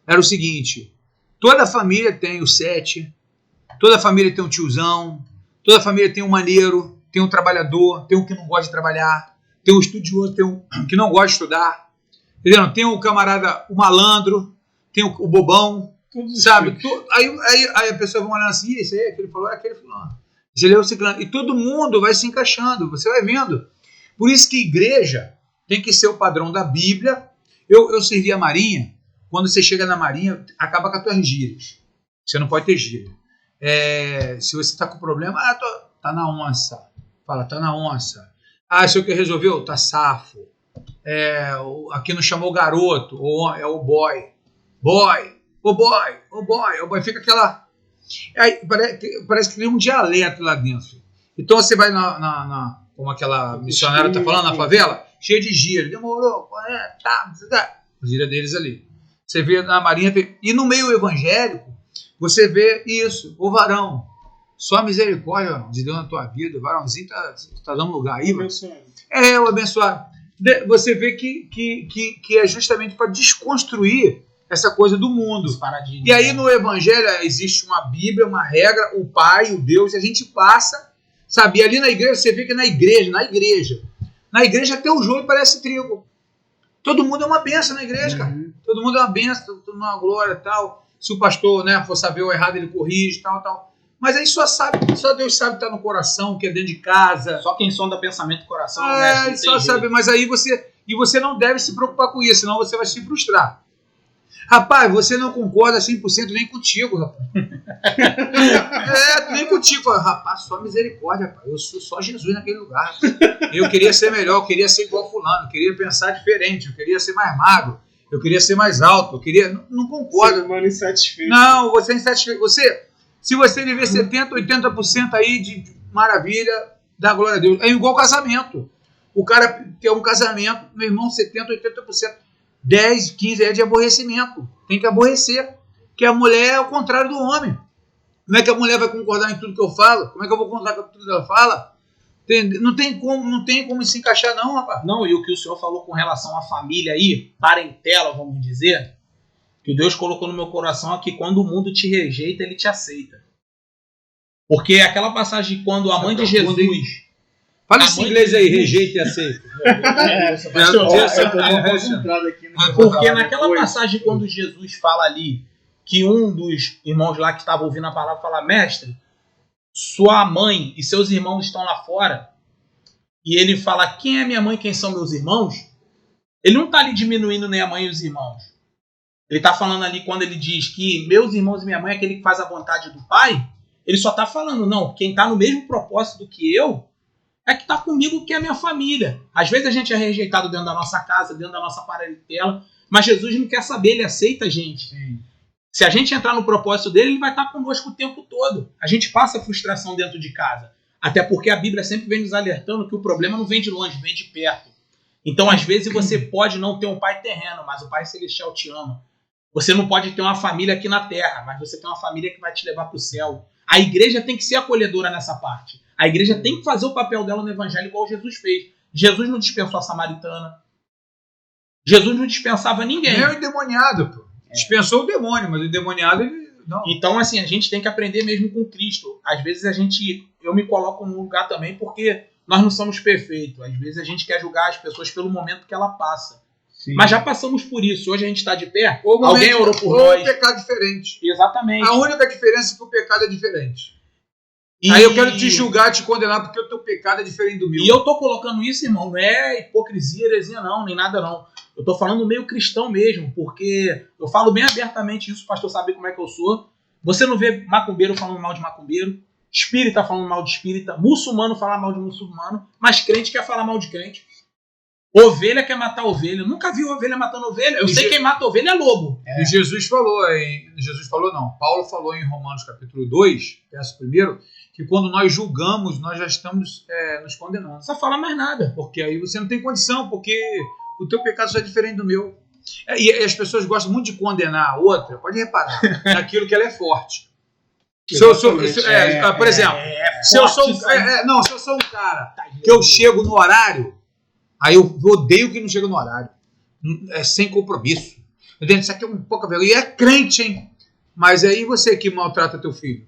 era o seguinte: toda família tem o Sete, toda família tem um tiozão, toda família tem um maneiro, tem um trabalhador, tem um que não gosta de trabalhar, tem um estudioso, tem um que não gosta de estudar, entendeu? Tem o camarada, o malandro, tem o bobão, sabe? Aí a pessoa vai olhando assim, esse aí é aquele falou, é aquele fulano. Esse é o ciclano. E todo mundo vai se encaixando, você vai vendo. Por isso que igreja tem que ser o padrão da Bíblia. Eu servi a Marinha. Quando você chega na Marinha, acaba com as tuas gírias. Você não pode ter gíria. Se você está com problema, tá na onça. Fala, tá na onça. Isso que resolveu? Tá safo. Aqui não chamou garoto, ou é o boy. Boy. O boy. Fica aquela... Aí, parece que tem um dialeto lá dentro. Então você vai como aquela missionária está falando, na favela, cheio de gíria. Demorou, tá. A gíria deles ali. Você vê na Marinha, e no meio evangélico, você vê isso, o varão. Só a misericórdia de Deus na tua vida, o varãozinho tá dando lugar aí. O abençoado. Você vê que é justamente para desconstruir essa coisa do mundo. E aí no evangelho existe uma Bíblia, uma regra, o Pai, o Deus, e a gente passa, sabe? E ali na igreja, você vê que na igreja Na igreja até o joio parece trigo. Todo mundo é uma benção na igreja, cara. Todo mundo é uma benção, todo mundo é uma glória e tal. Se o pastor, né, for saber o errado, ele corrige, tal. Mas aí só Deus sabe o que está no coração, o que é dentro de casa. Só quem sonda pensamento e coração, né? Só sabe, mas aí você não deve se preocupar com isso, senão você vai se frustrar. Rapaz, você não concorda 100% nem contigo, rapaz. Nem contigo. Rapaz, só misericórdia, rapaz. Eu sou só Jesus naquele lugar. Eu queria ser melhor, eu queria ser igual fulano, eu queria pensar diferente, eu queria ser mais magro, eu queria ser mais alto, eu queria... Não concordo. Ser humano insatisfeito. Não, você é insatisfeito. Se você viver 70%, 80% aí de maravilha, dá glória a Deus. É igual casamento. O cara quer um casamento, meu irmão, 70%, 80%. 10, 15 é de aborrecimento. Tem que aborrecer. Porque a mulher é o contrário do homem. Como é que a mulher vai concordar em tudo que eu falo? Como é que eu vou concordar com tudo que ela fala? Não tem como se encaixar, não, rapaz. Não, e o que o senhor falou com relação à família aí, parentela, vamos dizer, que Deus colocou no meu coração é que quando o mundo te rejeita, ele te aceita. Porque aquela passagem quando a mãe de Jesus... Fala esse inglês aí, rejeita e aceita. Porque naquela passagem quando Jesus fala ali que um dos irmãos lá que estava ouvindo a palavra fala: mestre, sua mãe e seus irmãos estão lá fora, e ele fala: quem é minha mãe, quem são meus irmãos? Ele não está ali diminuindo nem a mãe e os irmãos. Ele está falando ali, quando ele diz que meus irmãos e minha mãe é aquele que faz a vontade do Pai, ele só está falando, não, quem está no mesmo propósito do que eu é que está comigo, que é a minha família. Às vezes a gente é rejeitado dentro da nossa casa, dentro da nossa parentela, mas Jesus não quer saber, ele aceita a gente. Sim. Se a gente entrar no propósito dele, ele vai estar conosco o tempo todo. A gente passa frustração dentro de casa. Até porque a Bíblia sempre vem nos alertando que o problema não vem de longe, vem de perto. Então, às vezes, você pode não ter um pai terreno, mas o Pai Celestial te ama. Você não pode ter uma família aqui na terra, mas você tem uma família que vai te levar para o céu. A igreja tem que ser acolhedora nessa parte. A igreja tem que fazer o papel dela no evangelho igual Jesus fez. Jesus não dispensou a samaritana. Jesus não dispensava ninguém. Nem o endemoniado, pô. Dispensou o demônio, mas o endemoniado ele não. Então, assim, a gente tem que aprender mesmo com Cristo. Às vezes eu me coloco num lugar também porque nós não somos perfeitos. Às vezes a gente quer julgar as pessoas pelo momento que ela passa. Sim. Mas já passamos por isso. Hoje a gente está de pé. Alguém orou por nós. Ou pecado diferente. Exatamente. A única diferença é que o pecado é diferente. Aí eu quero te julgar, te condenar porque o teu pecado é diferente do meu. E eu tô colocando isso, irmão, não é hipocrisia, heresia não, nem nada não. Eu tô falando meio cristão mesmo, porque eu falo bem abertamente isso, o pastor sabe como é que eu sou. Você não vê macumbeiro falando mal de macumbeiro, espírita falando mal de espírita, muçulmano falar mal de muçulmano, mas crente quer falar mal de crente. Ovelha quer matar ovelha. Eu nunca vi ovelha matando ovelha. Eu sei quem mata ovelha é lobo. E Jesus falou, Paulo falou em Romanos capítulo 2, verso 1, que quando nós julgamos, nós já estamos nos condenando. Não precisa falar mais nada. Porque aí você não tem condição, porque o teu pecado já é diferente do meu. E as pessoas gostam muito de condenar a outra, pode reparar, naquilo que ela é forte. Por exemplo, se eu sou um cara que eu chego no horário, aí eu odeio que não chega no horário. É sem compromisso. Isso aqui é um pouca vergonha. E é crente, hein? Mas aí você que maltrata teu filho.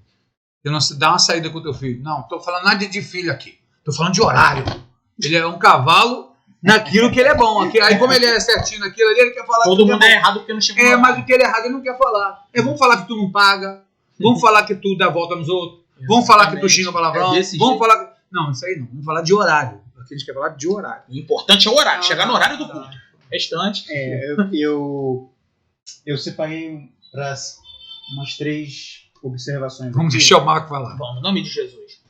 Você não dá uma saída com teu filho. Não, estou falando nada de filho aqui. Estou falando de horário. Ele é um cavalo naquilo que ele é bom. Aí como ele é certinho naquilo ali, ele quer falar... Todo mundo é errado porque não chegou no horário. Mas o que ele é errado ele não quer falar. Vamos falar que tu não paga. Vamos falar que tu dá volta nos outros. Vamos falar que tu xinga palavrão. Vamos falar... Não, isso aí não. Vamos falar de horário. Aqui a gente quer falar de horário. O importante é o horário. Chegar no horário do culto. Restante. Eu separei para umas 3 observações. Vamos deixar o Marco falar. Vamos, em nome de Jesus.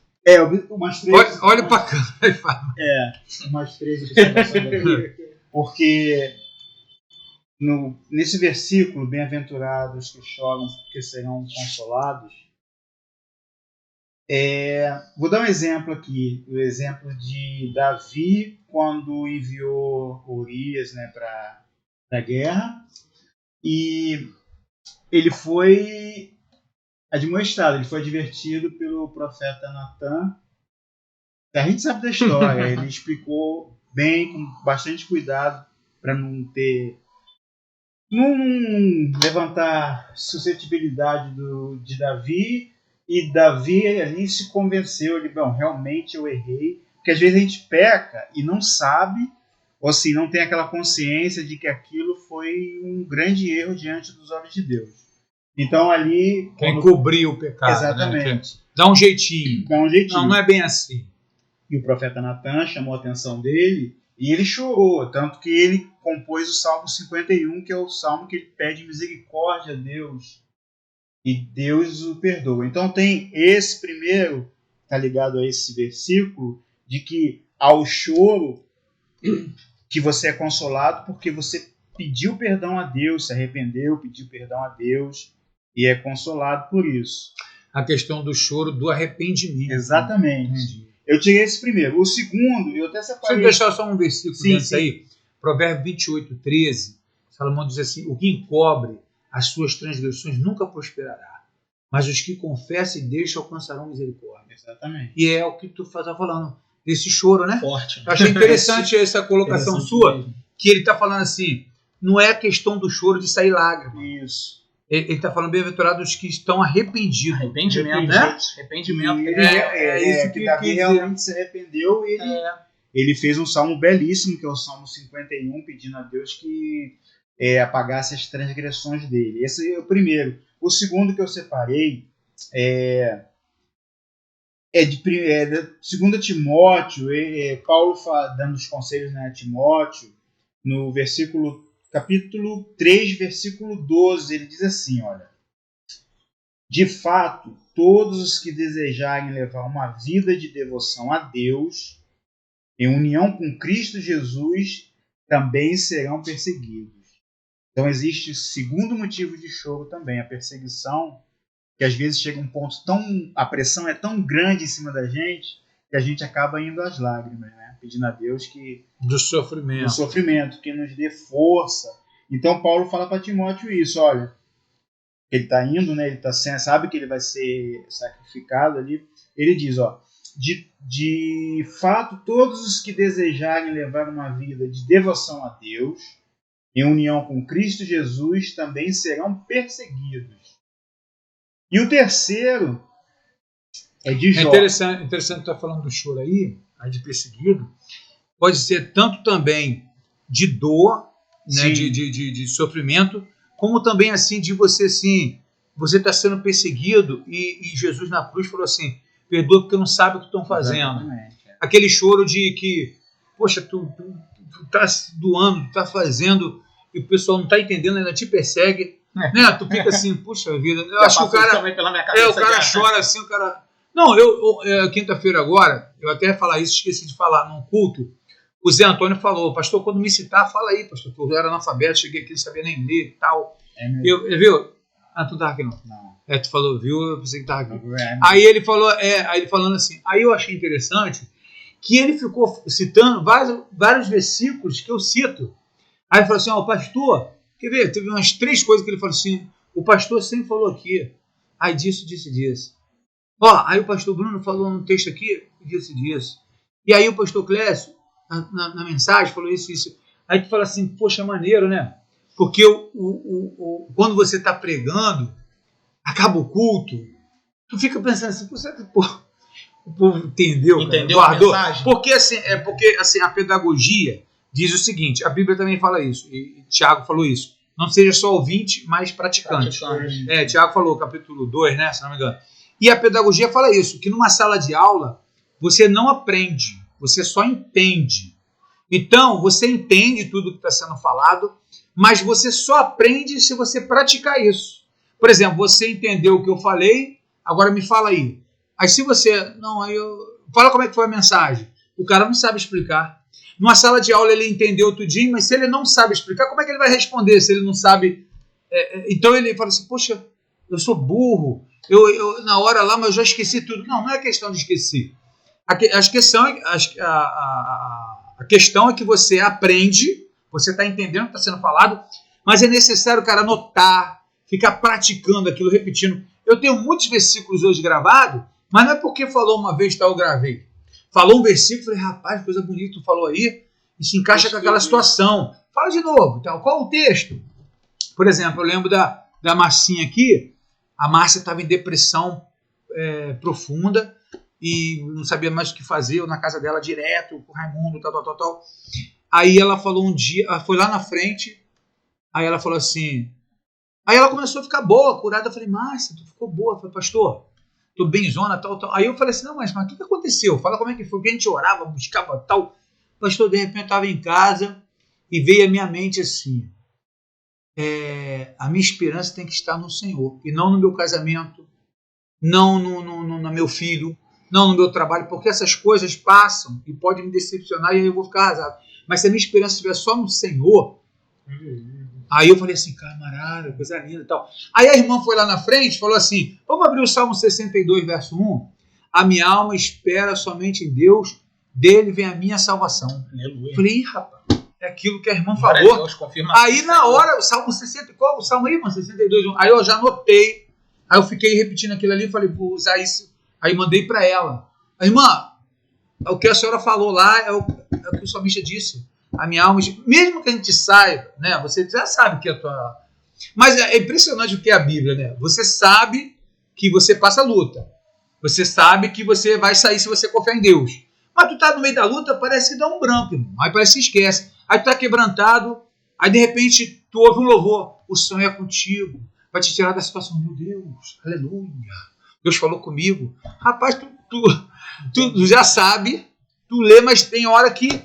Umas 3... Olha para cá e fala. Umas 3 observações aqui. Porque nesse versículo, bem-aventurados que choram, porque serão consolados, vou dar um exemplo aqui. O exemplo de Davi, quando enviou Urias, né, para a guerra. E ele foi admoestado, ele foi advertido pelo profeta Natan. A gente sabe da história, ele explicou bem, com bastante cuidado, para não levantar suscetibilidade de Davi. E Davi ali se convenceu, realmente eu errei, Porque às vezes a gente peca e não sabe, ou assim, não tem aquela consciência de que aquilo foi um grande erro diante dos olhos de Deus. Então ali... Quem cobriu o pecado. Exatamente. Né? Dá um jeitinho. Dá um jeitinho. Não é bem assim. E o profeta Natan chamou a atenção dele e ele chorou, tanto que ele compôs o Salmo 51, que é o salmo que ele pede misericórdia a Deus. E Deus o perdoa. Então tem esse primeiro, está ligado a esse versículo, de que ao choro que você é consolado porque você pediu perdão a Deus, se arrependeu, pediu perdão a Deus e é consolado por isso. A questão do choro, do arrependimento. Exatamente. Eu tirei esse primeiro. O segundo, eu até separei... Deixa eu deixar só um versículo dentro aí. Provérbio 28, 13. Salomão diz assim: o que encobre as suas transgressões nunca prosperará, mas os que confessam e deixam alcançarão misericórdia. Exatamente. E é o que tu está falando, desse choro, né? Forte. Eu achei interessante essa colocação sua, que ele está falando assim, não é a questão do choro de sair lágrima. Isso. Ele está falando bem-aventurados que estão arrependidos. Arrependimento, né? Arrependimento. Isso que Davi realmente se arrependeu. Ele fez um salmo belíssimo, que é o Salmo 51, pedindo a Deus que apagasse as transgressões dele. Esse é o primeiro. O segundo que eu separei é de 2 Timóteo, Paulo dando os conselhos a Timóteo, no capítulo 3, versículo 12, ele diz assim, olha: de fato, todos os que desejarem levar uma vida de devoção a Deus, em união com Cristo Jesus, também serão perseguidos. Então existe o segundo motivo de choro também, a perseguição, que às vezes chega a um ponto a pressão é tão grande em cima da gente, que a gente acaba indo às lágrimas, né? Pedindo a Deus que... Do sofrimento, que nos dê força. Então Paulo fala para Timóteo isso, olha, ele está indo, né? Ele sabe que ele vai ser sacrificado ali. Ele diz, ó, de fato, todos os que desejarem levar uma vida de devoção a Deus, em união com Cristo Jesus, também serão perseguidos. E o terceiro é de Jó. É interessante estar falando do choro aí, de perseguido. Pode ser tanto também de dor, né, de sofrimento, como também assim de você assim, você está sendo perseguido e Jesus na cruz falou assim: perdoa porque não sabe o que estão fazendo. Exatamente. Aquele choro de que, poxa, tu tá doando, tu tá fazendo e o pessoal não tá entendendo, ainda te persegue. Né? Tu fica assim, puxa vida. Eu acho que o cara. O cara chora assim, o cara. Não, quinta-feira agora, eu até ia falar isso, esqueci de falar num culto. O Zé Antônio falou: pastor, quando me citar, fala aí, pastor, que eu era analfabeto, cheguei aqui, não sabia nem ler e tal. Viu? Ah, tu tava aqui não? Não. Tu falou, viu? Eu pensei que tava aqui. Aí ele falou, aí ele falando assim, aí eu achei interessante que ele ficou citando vários versículos que eu cito. Aí ele falou assim, ó, pastor, quer ver? Teve umas 3 coisas que ele falou assim, o pastor sempre falou aqui, aí disso. Ó, aí o pastor Bruno falou no texto aqui, disso. E aí o pastor Clécio, na mensagem, falou isso. Aí tu fala assim, poxa, maneiro, né? Porque quando você está pregando, acaba o culto, tu fica pensando assim, o povo entendeu a mensagem? Porque assim, a pedagogia diz o seguinte, a Bíblia também fala isso, e Tiago falou isso, não seja só ouvinte, mas praticante. Tiago falou, capítulo 2, né, se não me engano. E a pedagogia fala isso, que numa sala de aula, você não aprende, você só entende. Então, você entende tudo que está sendo falado, mas você só aprende se você praticar isso. Por exemplo, você entendeu o que eu falei, agora me fala aí. Aí se você... Fala como é que foi a mensagem. O cara não sabe explicar. Numa sala de aula ele entendeu tudinho, mas se ele não sabe explicar, como é que ele vai responder se ele não sabe? Então ele fala assim, poxa, eu sou burro, eu na hora lá, mas eu já esqueci tudo. Não é questão de esquecer. A questão é que você aprende, você está entendendo o que está sendo falado, mas é necessário o cara anotar, ficar praticando aquilo, repetindo. Eu tenho muitos versículos hoje gravados, mas não é porque falou uma vez, eu gravei. Falou um versículo, falei, rapaz, coisa bonita, tu falou aí, e se encaixa com aquela situação. Fala de novo, então, qual o texto? Por exemplo, eu lembro da Marcinha aqui, a Márcia estava em depressão profunda, e não sabia mais o que fazer, eu na casa dela direto, com o Raimundo, tal. Aí ela falou um dia, ela foi lá na frente, aí ela falou assim, aí ela começou a ficar boa, curada. Eu falei, Márcia, tu ficou boa. Eu falei, pastor, tô benzona, tal. Aí eu falei assim, não, mas o que aconteceu? Fala como é que foi, que a gente orava, buscava tal. Pastor, de repente eu estava em casa e veio à minha mente assim, a minha esperança tem que estar no Senhor, e não no meu casamento, não no meu filho, não no meu trabalho, porque essas coisas passam e podem me decepcionar e aí eu vou ficar arrasado. Mas se a minha esperança estiver só no Senhor, aí eu falei assim, camarada, coisa linda e tal. Aí a irmã foi lá na frente e falou assim, vamos abrir o Salmo 62, verso 1. A minha alma espera somente em Deus, dele vem a minha salvação. Aleluia. Falei, rapaz, é aquilo que a irmã falou. Deus, aí na hora, o Salmo 60, qual o Salmo aí, irmã? 62, 1. Aí eu já anotei, aí eu fiquei repetindo aquilo ali, falei, vou usar isso. Aí mandei para ela. A irmã, o que a senhora falou lá é o que o salmista disse. A minha alma, mesmo que a gente saiba, né? Você já sabe que a tua... Mas é impressionante o que é a Bíblia, né? Você sabe que você passa luta. Você sabe que você vai sair se você confiar em Deus. Mas tu tá no meio da luta, parece que dá um branco, irmão. Aí parece que esquece. Aí tu tá quebrantado, aí de repente tu ouve um louvor. O Senhor é contigo. Vai te tirar da situação. Meu Deus, aleluia. Deus falou comigo. Rapaz, tu já sabe, tu lê, mas tem hora que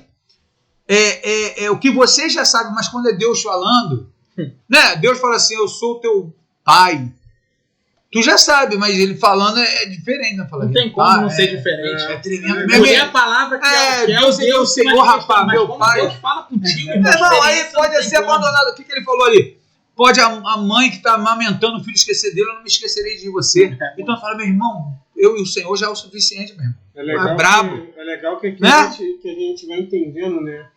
é o que você já sabe, mas quando é Deus falando, né? Deus fala assim, eu sou o teu pai. Tu já sabe, mas ele falando é diferente. Né? Não tem como não ser diferente. É tremendo. É a palavra que é Deus é o Senhor, rapaz, meu pai. Deus fala contigo. Não, aí pode ser abandonado. O que ele falou ali? Pode a mãe que está amamentando o filho esquecer dele, eu não me esquecerei de você. Então fala, meu irmão, eu e o Senhor já é o suficiente, meu irmão. É brabo. Legal que aqui né? a gente vai entendendo, né?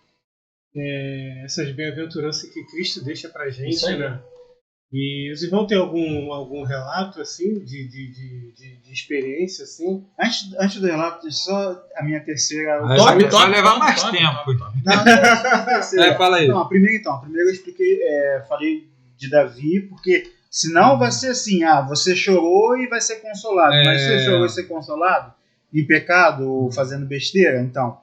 Essas bem-aventuranças que Cristo deixa pra gente, né? E os irmãos têm algum relato assim de experiência assim? Antes do relato, só a minha terceira. Vai levar mais tempo. Fala aí. Não, a primeira eu expliquei, falei de Davi, porque senão vai ser assim, você chorou e vai ser consolado. Mas se você chorou e ser consolado em pecado ou fazendo besteira, então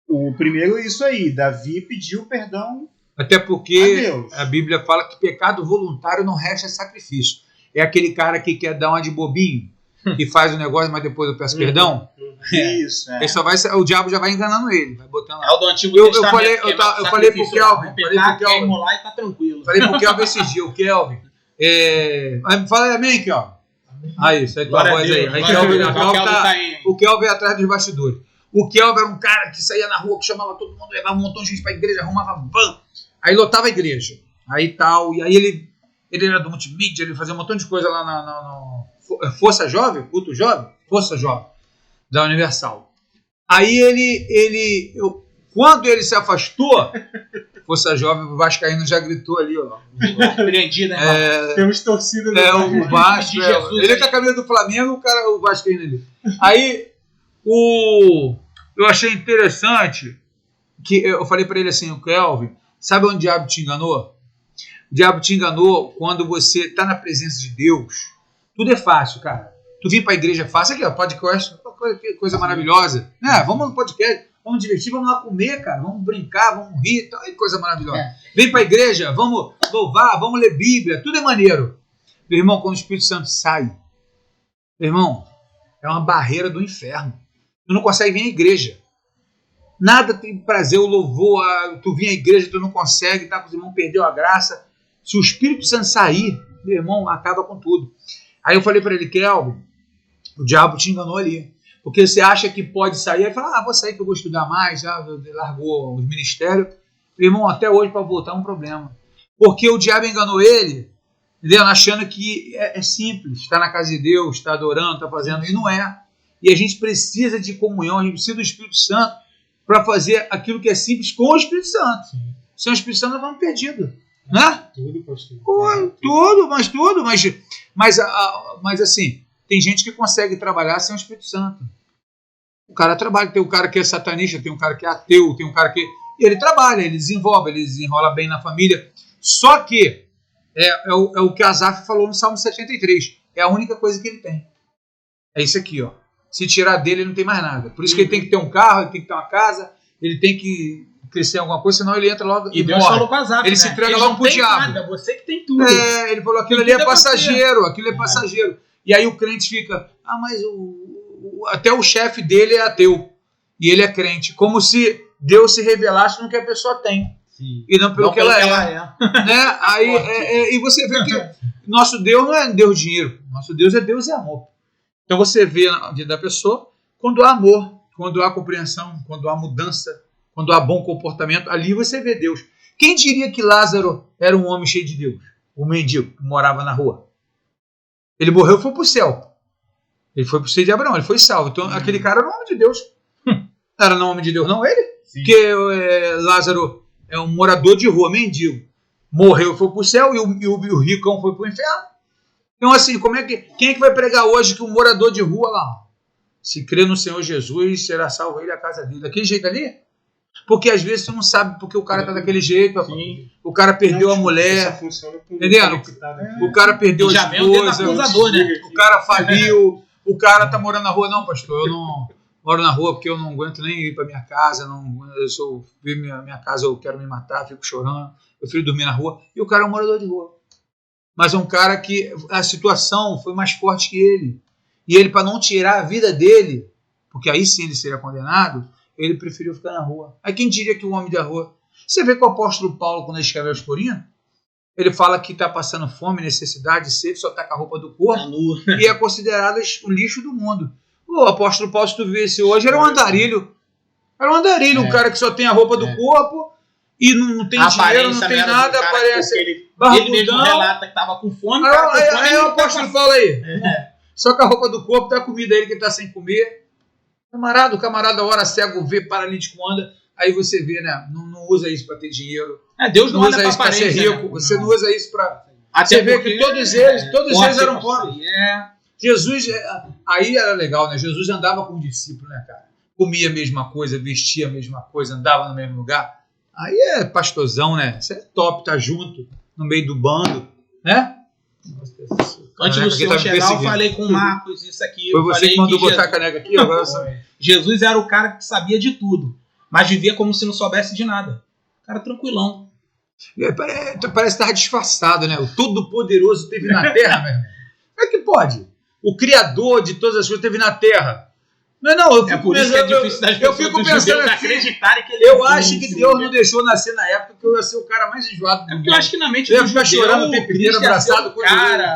o primeiro é isso aí, Davi pediu perdão. Até porque a Bíblia fala que pecado voluntário não resta sacrifício. É aquele cara que quer dar uma de bobinho, que faz o negócio, mas depois eu peço perdão. Isso, Ele só vai, o diabo já vai enganando ele, vai botando lá. É o do Antigo Testamento. Eu falei pro Kelvin. Emular e tá tranquilo. Falei pro Kelvin esses dias, o Kelvin. Fala aí, amém, Kelvin. Aí, isso aí, tua voz aí. O Kelvin é atrás dos bastidores. O Kelvin era um cara que saía na rua, que chamava todo mundo, levava um montão de gente pra igreja, arrumava van. Aí lotava a igreja. Aí tal. E aí ele era do multimídia, ele fazia um montão de coisa lá na Força Jovem, Culto Jovem? Força Jovem, da Universal. Aí quando ele se afastou, Força Jovem, o Vascaíno já gritou ali, ó. Surpreendido, né? Temos torcida o Vasco. Ele com a camisa do Flamengo, o Vascaíno ali. Aí eu achei interessante que eu falei para ele assim, o Kelvin, sabe onde o diabo te enganou? O diabo te enganou quando você está na presença de Deus. Tudo é fácil, cara. Tu vir para a igreja é fácil, aqui ó, podcast, coisa maravilhosa. Vamos no podcast, vamos divertir, vamos lá comer, cara, vamos brincar, vamos rir, coisa maravilhosa. Vem para a igreja, vamos louvar, vamos ler Bíblia, tudo é maneiro. Meu irmão, quando o Espírito Santo sai, meu irmão, é uma barreira do inferno. Tu não consegue vir à igreja. Nada tem prazer, o louvor, tu vir à igreja, tu não consegue, tá com os irmãos, perdeu a graça. Se o Espírito Santo sair, meu irmão, acaba com tudo. Aí eu falei para ele, Kelvin, o diabo te enganou ali. Porque você acha que pode sair, aí fala, vou sair que eu vou estudar mais, já largou os ministérios. Meu irmão, até hoje para voltar é um problema. Porque o diabo enganou ele, achando que é simples, está na casa de Deus, está adorando, está fazendo, e não é. E a gente precisa de comunhão, a gente precisa do Espírito Santo para fazer aquilo que é simples com o Espírito Santo. Sem o Espírito Santo nós vamos perdidos. Né? Tudo, pastor. Mas assim, tem gente que consegue trabalhar sem o Espírito Santo. O cara trabalha, tem um cara que é satanista, tem um cara que é ateu, tem um cara que... E ele trabalha, ele desenvolve, ele desenrola bem na família. Só que é o que Asaf falou no Salmo 73. É a única coisa que ele tem. É isso aqui, ó. Se tirar dele, ele não tem mais nada. Por isso que ele tem que ter um carro, ele tem que ter uma casa, ele tem que crescer em alguma coisa, senão ele entra logo e Deus morre. falou com Azaf, ele se entrega logo pro diabo. Nada, você que tem tudo. Ele falou, aquilo ali é passageiro, aquilo é passageiro. E aí o crente fica, mas até o chefe dele é ateu. E ele é crente. Como se Deus se revelasse no que a pessoa tem. Sim. E não pelo que ela é. Né? Aí, e você vê que nosso Deus não é Deus dinheiro. Nosso Deus é Deus e amor. Então você vê na vida da pessoa, quando há amor, quando há compreensão, quando há mudança, quando há bom comportamento, ali você vê Deus. Quem diria que Lázaro era um homem cheio de Deus? O mendigo que morava na rua. Ele morreu e foi para o céu. Ele foi para o seio de Abraão, ele foi salvo. Então aquele cara era um homem de Deus. Era não homem de Deus, não ele? Sim. Porque Lázaro é um morador de rua, mendigo. Morreu e foi para o céu e o ricão foi para o inferno. Então assim, quem é que vai pregar hoje que um morador de rua lá, se crê no Senhor Jesus, será salvo ele e a casa dele? Daquele jeito ali? Porque às vezes você não sabe porque o cara está daquele jeito. Sim. O cara perdeu a mulher. Entendeu? O cara perdeu a esposa. Né? O cara faliu. O cara está morando na rua. Não, pastor, eu não moro na rua porque eu não aguento nem ir para minha casa. Se eu ver minha casa, eu quero me matar, fico chorando. Eu prefiro dormir na rua. E o cara é um morador de rua. Mas é um cara que a situação foi mais forte que ele. E ele, para não tirar a vida dele, porque aí sim ele seria condenado, ele preferiu ficar na rua. Aí quem diria que o homem da rua... Você vê que o apóstolo Paulo, quando ele escreve aos Coríntios, ele fala que está passando fome, necessidade, sede, só está com a roupa do corpo, e é considerado o lixo do mundo. O apóstolo Paulo, se tu visse hoje, era um andarilho. Era um andarilho, um cara que só tem a roupa do corpo, e não tem dinheiro, não tem nada, aparece... Ele mesmo relata que estava com fome. Aí o apóstolo fala aí. Só com a roupa do corpo, tem a comida aí que ele está sem comer. O camarada ora cego, vê, paralítico anda, aí você vê, né? Não usa isso para ter dinheiro. Deus não usa isso para ser rico. Né? Você não usa isso para... Você vê que todos eles eram pobres. Jesus, aí era legal, né? Jesus andava com os discípulos, né, cara? Comia a mesma coisa, vestia a mesma coisa, andava no mesmo lugar. Aí é pastorzão, né? Isso é top, tá junto, no meio do bando, né? Antes do senhor chegar, eu falei com o Marcos isso aqui. Foi você que mandou botar a caneca aqui? Agora Jesus era o cara que sabia de tudo, mas vivia como se não soubesse de nada. Cara tranquilão. Parece que estava disfarçado, né? O Todo-Poderoso esteve na Terra, meu irmão. Como é que pode? O Criador de todas as coisas esteve na Terra. Não, eu fico pensando acreditarem que ele eu acho que Deus não deixou nascer na época que eu ia ser o cara mais enjoado do mundo. Porque eu acho que na mente eu ia ficar chorando o tempo inteiro, abraçado com o cara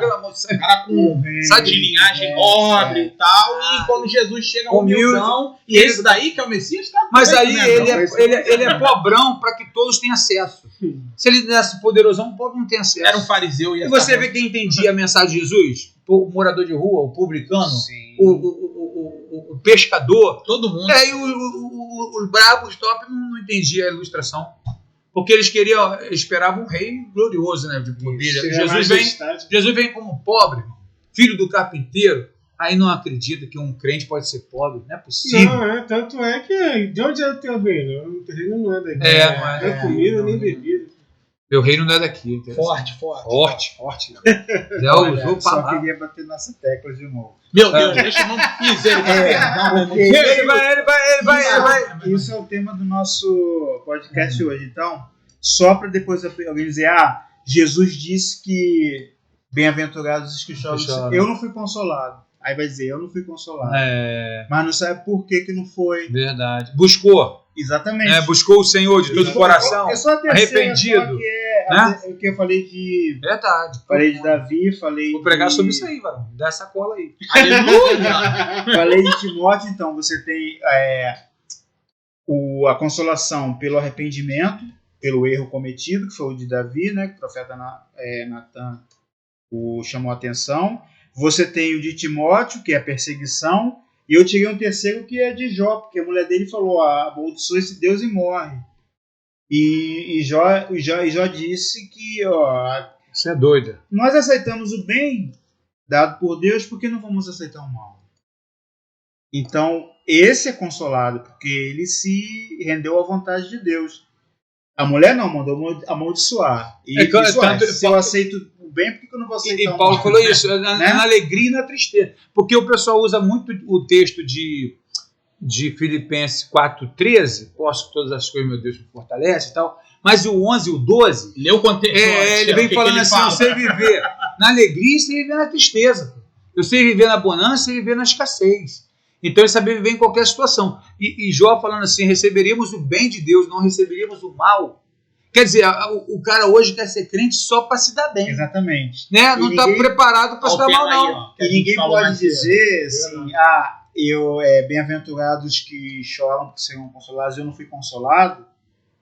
com de linhagem nobre e tal, e quando Jesus chega humildão, e esse daí que é o Messias, tá? Mas aí ele é pobrão para que todos tenham acesso. Se ele desse poderosão, o povo não tem acesso. Era um fariseu e você vê quem entendia a mensagem de Jesus? O morador de rua, o publicano, o pescador, todo mundo. E os bravos top não entendiam a ilustração. Porque eles esperavam um rei glorioso, né? Jesus vem como pobre, filho do carpinteiro. Aí não acredita que um crente pode ser pobre, não é possível. Não, tanto é que de onde é o teu reino? O teu reino não é daqui. Não é comida nem bebida. Meu reino não é daqui. Forte. Eu só queria bater nessa tecla de novo. Meu Deus, deixa eu não dizer. Ele vai. Isso é o tema do nosso podcast hoje. Então, só para depois alguém dizer, Jesus disse que bem-aventurados os que choram. Eu não fui consolado. Aí vai dizer, eu não fui consolado. Mas não sabe por que não foi. Verdade. Buscou. Exatamente. Buscou o Senhor de todo o coração. Arrependido. O que eu falei de... Verdade. Falei de Davi, falei Vou pregar sobre isso aí, varão. Dá essa cola aí. Aleluia! Falei de Timóteo, então você tem a consolação pelo arrependimento, pelo erro cometido, que foi o de Davi, né? Que o profeta Natan o chamou a atenção. Você tem o de Timóteo, que é a perseguição. E eu tirei um terceiro que é de Jó, porque a mulher dele falou, amaldiçoa esse Deus e morre. E Jó disse que, você é doida. Nós aceitamos o bem dado por Deus, por que não vamos aceitar o mal? Então, esse é consolado, porque ele se rendeu à vontade de Deus. A mulher não, mandou amaldiçoar. Se eu aceito o bem, por que eu não vou aceitar E Paulo falou isso, na alegria e na tristeza. Porque o pessoal usa muito o texto de Filipenses 4,13, posso todas as coisas, meu Deus, me fortalece e tal, mas o 11 e o 12... Lê o contexto. Ele vem falando assim, eu sei viver na alegria e sei viver na tristeza. Eu sei viver na bonança e viver na escassez. Então ele sabe viver em qualquer situação. E Jó falando assim, receberíamos o bem de Deus, não receberíamos o mal. Quer dizer, o cara hoje quer ser crente só para se dar bem. Exatamente. Né? Não está preparado para se dar mal, não. E ninguém pode dizer assim, bem-aventurados que choram porque serão consolados, eu não fui consolado,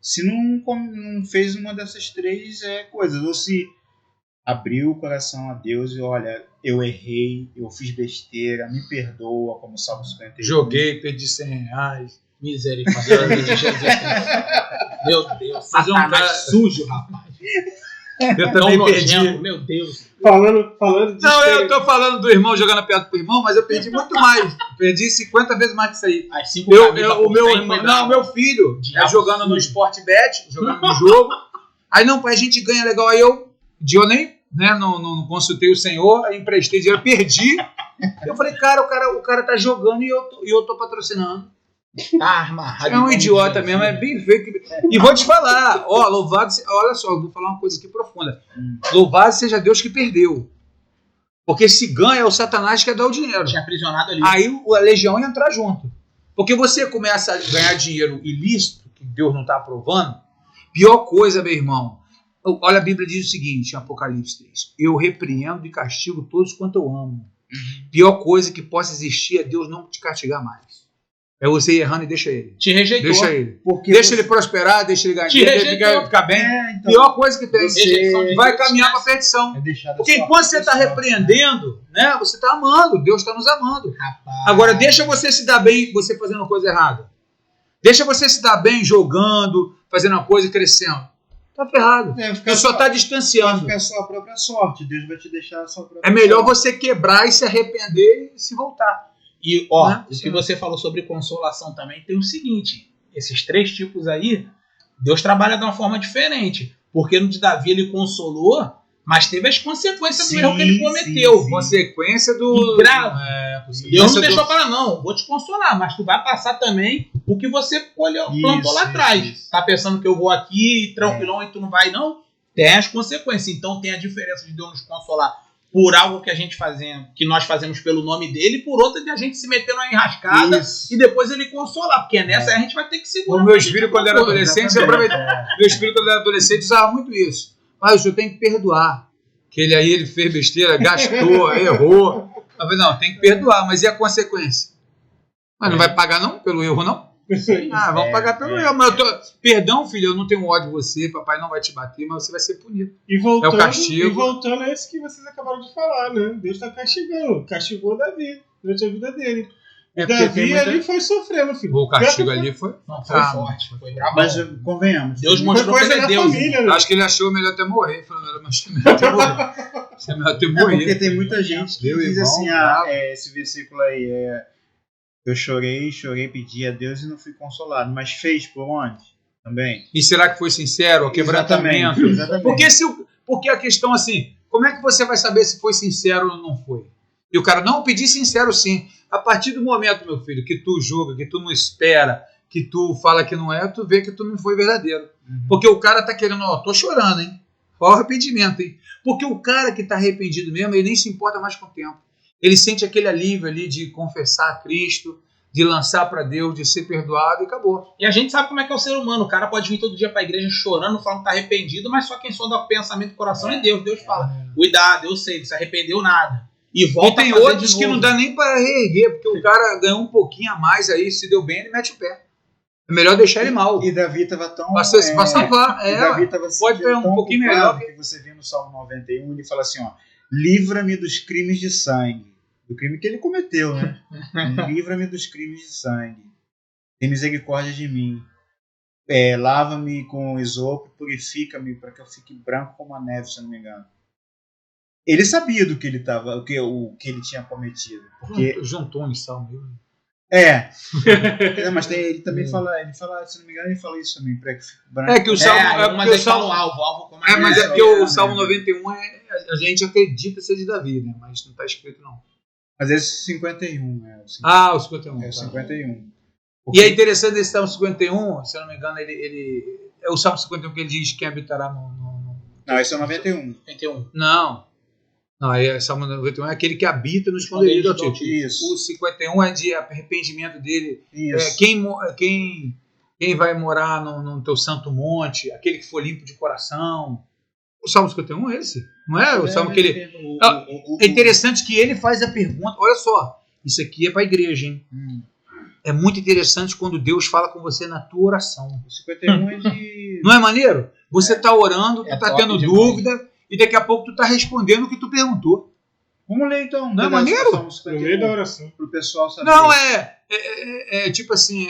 se não fez uma dessas três coisas. Ou se abriu o coração a Deus e olha, eu errei, eu fiz besteira, me perdoa, como o Salmo 51. Joguei, perdi R$100. Misericórdia de Jesus. Meu Deus, fazer um cara sujo, rapaz. Eu também perdi. Meu Deus. Falando de não, eu tô falando do irmão jogando piada pro irmão, mas eu perdi muito mais. Perdi 50 vezes mais que isso aí. O meu filho jogando no Sportbet, jogando no jogo. Aí não, pai, a gente ganha legal. Aí eu nem não consultei o senhor, aí emprestei dinheiro, perdi. Eu falei, cara, o cara tá jogando e eu tô patrocinando. É um idiota mesmo, é bem feio. E vou te falar, louvado, olha só, eu vou falar uma coisa aqui profunda. Louvado seja Deus que perdeu. Porque se ganha, é o Satanás que quer dar o dinheiro. Tinha aprisionado ali. Aí a legião ia entrar junto. Porque você começa a ganhar dinheiro ilícito, que Deus não está aprovando, pior coisa, meu irmão. Olha, a Bíblia diz o seguinte, em Apocalipse 3, eu repreendo e castigo todos quanto eu amo. Pior coisa que possa existir é Deus não te castigar mais. É você ir errando e deixa ele. Te rejeitou. Deixa ele. Deixa ele prosperar, deixa ele ganhar dinheiro, ficar bem. Então, pior coisa que tem. Você vai caminhar para a perdição. Porque enquanto você está repreendendo, né, você está amando. Deus está nos amando. Rapaz. Agora, deixa você se dar bem você fazendo uma coisa errada. Deixa você se dar bem jogando, fazendo uma coisa e crescendo. Tá ferrado. Você só está distanciando. Vai ficar a sua própria sorte. Deus vai te deixar a sua própria sorte. É melhor você quebrar e se arrepender e se voltar. E, o que você falou sobre consolação também tem o seguinte, esses três tipos aí, Deus trabalha de uma forma diferente, porque no de Davi ele consolou, mas teve as consequências do erro que ele cometeu. Sim. Consequência do... grave. Deus não deixou para não, vou te consolar, mas tu vai passar também o que você plantou lá atrás. Tá pensando que eu vou aqui, tranquilão, e tu não vai não? Tem as consequências, então tem a diferença de Deus nos consolar por algo que nós fazemos pelo nome dele, e por outra de a gente se meter numa enrascada e depois ele consolar, porque nessa aí a gente vai ter que segurar. Meus filhos, quando eram adolescentes, meus filhos, quando eram adolescentes, usavam muito isso. Mas o senhor tem que perdoar. Que ele fez besteira, gastou, errou. Eu falei, não, tem que perdoar, mas e a consequência? Mas não vai pagar não pelo erro, não? Vamos pagar pelo erro. Mas perdão, filho, eu não tenho ódio de você, papai não vai te bater, mas você vai ser punido. E voltando, é o castigo. E voltando a isso que vocês acabaram de falar, né? Deus está castigando. Castigou Davi durante a vida dele. Davi ali foi sofrendo, filho. O castigo ali foi forte. Foi bravo. Mas convenhamos. Deus mostrou que ele é Deus. Família, né? Acho que ele achou melhor até morrer. Falando, acho que melhor até morrer. Porque tem muita gente que diz assim, esse versículo aí eu chorei, pedi a Deus e não fui consolado. Mas fez por onde? Também. E será que foi sincero? O quebrantamento? Exatamente. Porque a questão assim, como é que você vai saber se foi sincero ou não foi? E o cara, não, pedi sincero sim. A partir do momento, meu filho, que tu julga, que tu não espera, que tu fala que não é, tu vê que tu não foi verdadeiro. Porque o cara tá querendo, tô chorando, hein? Qual o arrependimento, hein? Porque o cara que tá arrependido mesmo, ele nem se importa mais com o tempo. Ele sente aquele alívio ali de confessar a Cristo, de lançar para Deus, de ser perdoado e acabou. E a gente sabe como é que é o ser humano. O cara pode vir todo dia para a igreja chorando, falando que tá arrependido, mas só quem sonda o pensamento do coração é Deus. Deus fala, cuidado, eu sei, não se arrependeu nada. E volta tem outros que não dá nem para reerguer, porque o cara ganhou um pouquinho a mais aí, se deu bem, ele mete o pé. É melhor deixar ele mal. E Davi estava tão... Para salvar. Davi tava pode ter um pouquinho melhor. Que você vê no Salmo 91, ele fala assim, livra-me dos crimes de sangue. Do crime que ele cometeu, né? Livra-me dos crimes de sangue. Tem misericórdia de mim. Lava-me com esopo, purifica-me para que eu fique branco como a neve, se eu não me engano. Ele sabia do que ele estava, o que ele tinha cometido. Porque juntou um salmo. Mas ele também fala, se não me engano, ele fala isso também. Que o Salmo. Mas ele fala o alvo como mas é porque o Salmo 91 a gente acredita ser de Davi, né? Mas não está escrito, não. Mas esse 51, o 51. É o 51. E é interessante esse Salmo 51, se eu não me engano, ele é o Salmo 51 que ele diz quem habitará no... Não, esse é o 91. Não, aí Salmo 91 é aquele que habita no esconderijo do Altíssimo. Isso. O 51 é de arrependimento dele. Isso. Quem vai morar no teu santo monte, aquele que for limpo de coração. O Salmo 51 é esse? Não é? O Salmo que ele... É interessante que ele faz a pergunta, olha só, isso aqui é para a igreja, hein? É muito interessante quando Deus fala com você na tua oração. O 51 é de... Não é maneiro? Você está orando, tu está tendo dúvida, e daqui a pouco tu está respondendo o que tu perguntou. Vamos ler então. Não é maneiro? No meio da oração. Para o pessoal saber. Não, tipo assim...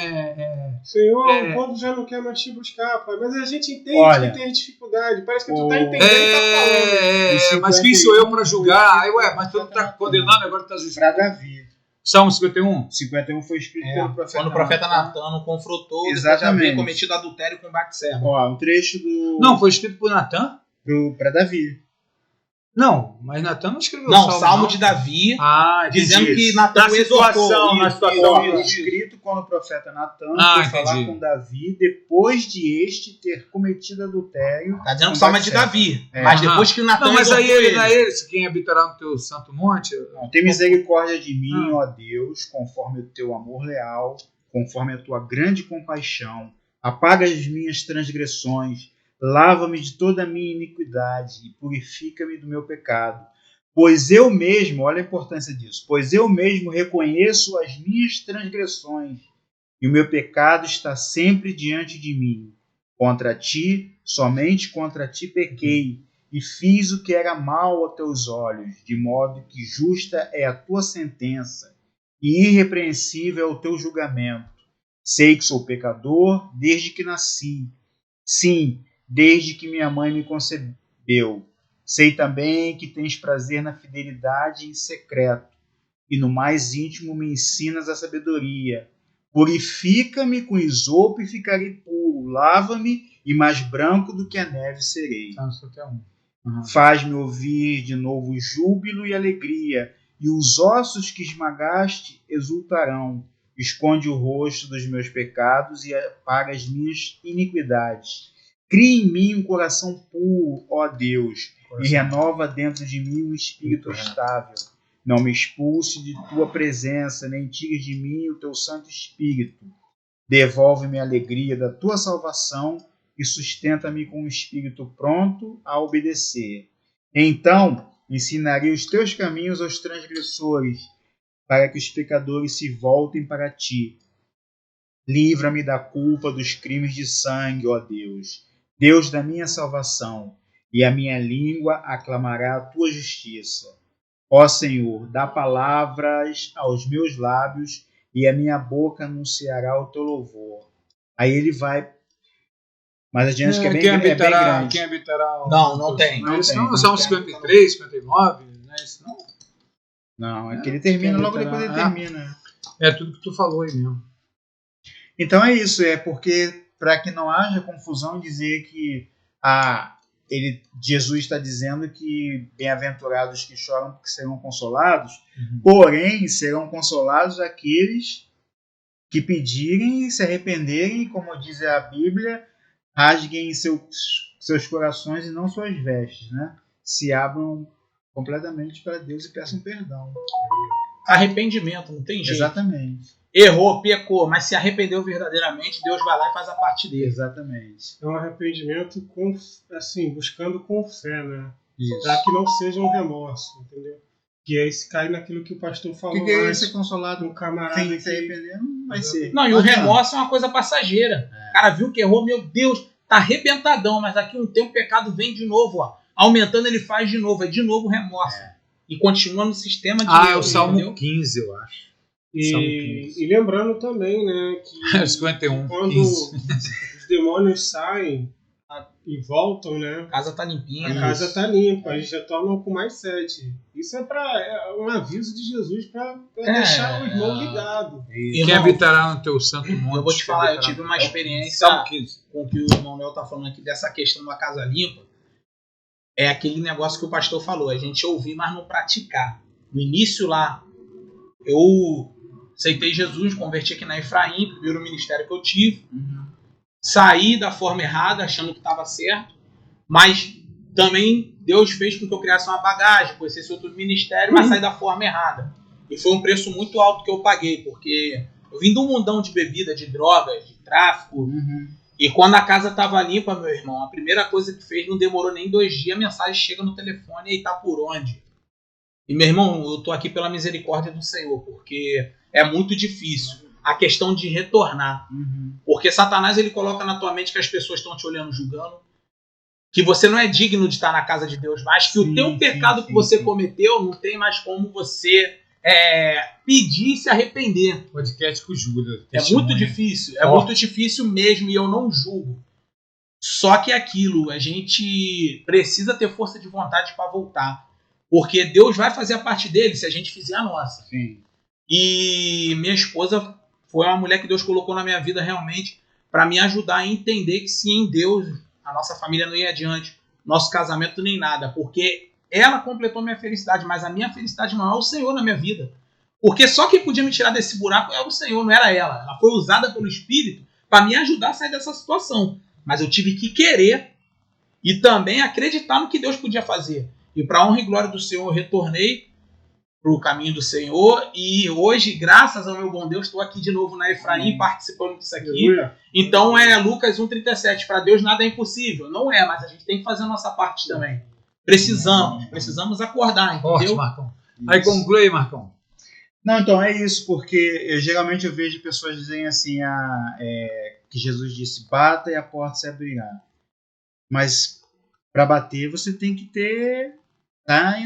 Senhor, o povo já não quer mais te buscar, pai. Mas a gente entende que tem dificuldade. Parece que tu está entendendo o que tá falando. Mas quem sou eu para julgar? Aí, mas tu está condenando, agora tu está justificando. Para Davi. Salmo 51? 51 foi escrito pelo profeta. Quando o profeta Natan confrontou, exatamente, já havia cometido adultério com Batseba. Um trecho do... Não, foi escrito por Natan? Para Davi. Não, mas Natan não escreveu o Salmo de Davi, dizendo que Natan exortou. Na situação escrito quando o profeta Natan foi falar com Davi depois de este ter cometido adultério. Está dizendo que o Salmo é de Davi, mas depois que Natan mas aí ele não é ele, quem habitará no teu santo monte? Não, tem misericórdia de mim, ó Deus, conforme o teu amor leal, conforme a tua grande compaixão. Apaga as minhas transgressões. Lava-me de toda a minha iniquidade e purifica-me do meu pecado. Pois eu mesmo, olha a importância disso, pois eu mesmo reconheço as minhas transgressões e o meu pecado está sempre diante de mim. Contra ti, somente contra ti pequei e fiz o que era mal aos teus olhos, de modo que justa é a tua sentença e irrepreensível é o teu julgamento. Sei que sou pecador desde que nasci. Sim, desde que minha mãe me concebeu. Sei também que tens prazer na fidelidade em secreto, e no mais íntimo me ensinas a sabedoria. Purifica-me com isopo e ficarei puro. Lava-me e mais branco do que a neve serei. Faz-me ouvir de novo júbilo e alegria, e os ossos que esmagaste exultarão. Esconde o rosto dos meus pecados e apaga as minhas iniquidades. Cria em mim um coração puro, ó Deus, e renova dentro de mim um espírito estável. Não me expulse de tua presença, nem tires de mim o teu Santo Espírito. Devolve-me a alegria da tua salvação e sustenta-me com um espírito pronto a obedecer. Então ensinarei os teus caminhos aos transgressores, para que os pecadores se voltem para ti. Livra-me da culpa dos crimes de sangue, ó Deus, Deus da minha salvação, e a minha língua aclamará a tua justiça. Ó Senhor, dá palavras aos meus lábios, e a minha boca anunciará o teu louvor. Aí ele vai mais adiante, que é bem grande. Quem habitará... Não tem. Não, são 53, 59, não é isso não? Não, é que ele termina logo depois ele termina. É tudo que tu falou aí mesmo. Então é isso, é porque para que não haja confusão dizer que Jesus está dizendo que bem-aventurados que choram porque serão consolados, porém serão consolados aqueles que pedirem e se arrependerem, como diz a Bíblia, rasguem seus corações e não suas vestes, né? Se abram completamente para Deus e peçam perdão. Arrependimento, não tem jeito. Exatamente. Errou, pecou, mas se arrependeu verdadeiramente, Deus vai lá e faz a parte dele. Exatamente. É um arrependimento buscando com fé, né? Isso. Para que não seja um remorso, entendeu? Que aí se cai naquilo que o pastor falou. Que é ser consolado um camarada sem se arrepender, não vai ser. Não, e o remorso é uma coisa passageira. O cara viu que errou, meu Deus, tá arrebentadão, mas daqui a um tempo o pecado vem de novo, ó. Aumentando, ele faz de novo, é de novo o remorso. E continua no sistema de... é o Salmo 15, eu acho. E lembrando também, né, que 51, quando os demônios saem, e voltam, né? A casa tá limpinha. A casa tá limpa, a gente retorna com mais 7. Isso é um aviso de Jesus para deixar o irmão ligado. Quem habitará no teu santo monte? Eu vou te falar, eu tive uma experiência com o que o irmão Léo tá falando aqui dessa questão da casa limpa. É aquele negócio que o pastor falou, a gente ouvir, mas não praticar. No início lá, eu aceitei Jesus, converti aqui na Efraim, primeiro ministério que eu tive. Saí da forma errada, achando que estava certo, mas também Deus fez com que eu criasse uma bagagem, conhecesse outro ministério, mas saí da forma errada. E foi um preço muito alto que eu paguei, porque eu vim de um mundão de bebida, de drogas, de tráfico. E quando a casa estava limpa, meu irmão, a primeira coisa que fez, não demorou nem 2 dias, a mensagem chega no telefone e tá por onde? E, meu irmão, eu tô aqui pela misericórdia do Senhor, porque é muito difícil a questão de retornar. Porque Satanás, ele coloca na tua mente que as pessoas estão te olhando, julgando, que você não é digno de estar na casa de Deus mais, que o teu pecado que você cometeu não tem mais como você pedir e se arrepender. Podcast com Júlia. É muito difícil, muito difícil mesmo, e eu não julgo. Só que é aquilo, a gente precisa ter força de vontade para voltar. Porque Deus vai fazer a parte dele se a gente fizer a nossa. Sim. E minha esposa foi uma mulher que Deus colocou na minha vida realmente para me ajudar a entender que se em Deus a nossa família não ia adiante, nosso casamento nem nada, porque ela completou minha felicidade, mas a minha felicidade maior é o Senhor na minha vida. Porque só quem podia me tirar desse buraco é o Senhor, não era ela. Ela foi usada pelo Espírito para me ajudar a sair dessa situação. Mas eu tive que querer e também acreditar no que Deus podia fazer. E para a honra e glória do Senhor, eu retornei para o caminho do Senhor. E hoje, graças ao meu bom Deus, estou aqui de novo na Efraim, participando disso aqui. Então é Lucas 1,37. Para Deus nada é impossível. Não é, mas a gente tem que fazer a nossa parte também. Precisamos acordar, entendeu? Forte, Marcão. Aí conclui, Marcão. Não, então é isso, porque geralmente eu vejo pessoas dizendo assim, que Jesus disse, bata e a porta se abrirá. Mas para bater você tem que ter... Tá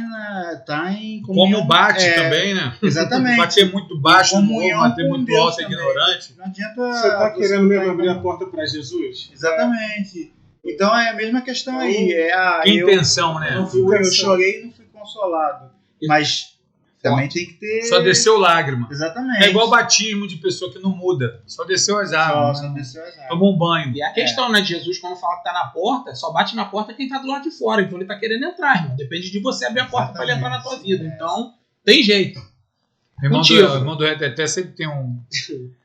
em comunhão, como bate também, né? Exatamente. Bater muito baixo, bater muito alto, é ignorante. Não adianta... Você está querendo mesmo abrir a porta para Jesus? Exatamente. Então é a mesma questão aí. Que intenção, né? Eu chorei e não fui consolado. Mas também tem que ter... Só desceu lágrima. Exatamente. É igual batismo de pessoa que não muda. Só desceu as águas. Só desceu as águas. Tomou um banho. E a questão, né, de Jesus, quando fala que tá na porta, só bate na porta quem tá do lado de fora. Então ele tá querendo entrar, irmão. Depende de você abrir a porta para ele entrar na tua vida. Então, tem jeito. Irmão do Reteté sempre tem um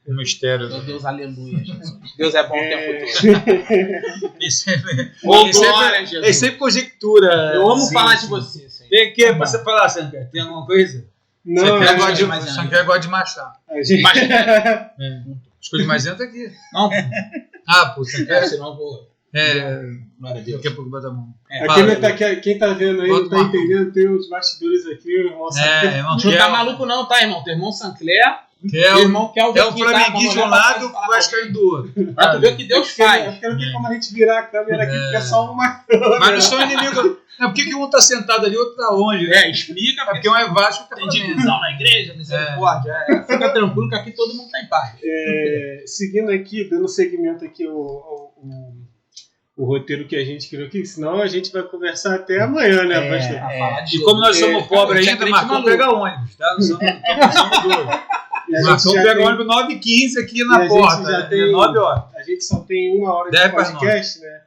mistério. Meu Deus, aleluia, Jesus. Deus é bom o tempo todo. Ele sempre conjectura. Eu amo falar de você, Senhor. Tem que pra você falar, Sanker? Tem alguma coisa? Não, Sanker gosta de machar. Escolhe mais dentro aqui. Não. Pô, Sanker. Senão eu vou... Glória a Deus. Daqui a pouco bota a mão. Quem tá vendo aí, não tá entendendo, tem os bastidores aqui, o irmão Sancler. Não tá maluco não, tá, irmão? Teu irmão Sancler, o irmão Kelvin, é o flamenguista de um lado, o Vascaíno do outro. Pra tu ver o que Deus faz. Porque não tem como a gente virar a câmera aqui, porque é só uma câmera. Mas não são inimigos. Por que um tá sentado ali e o outro tá longe? Explica. É porque um é Vasco e tem divisão na igreja, misericórdia. Fica tranquilo que aqui todo mundo tá em paz. Seguindo aqui, dando seguimento aqui o roteiro que a gente criou aqui, senão a gente vai conversar até amanhã, né, pastor? E como nós somos pobres ainda, Marcão pega ônibus, tá? Não somos dois. Marcão pega ônibus 9h15 aqui na porta, 9 horas. A gente só tem 1 hora de podcast, né?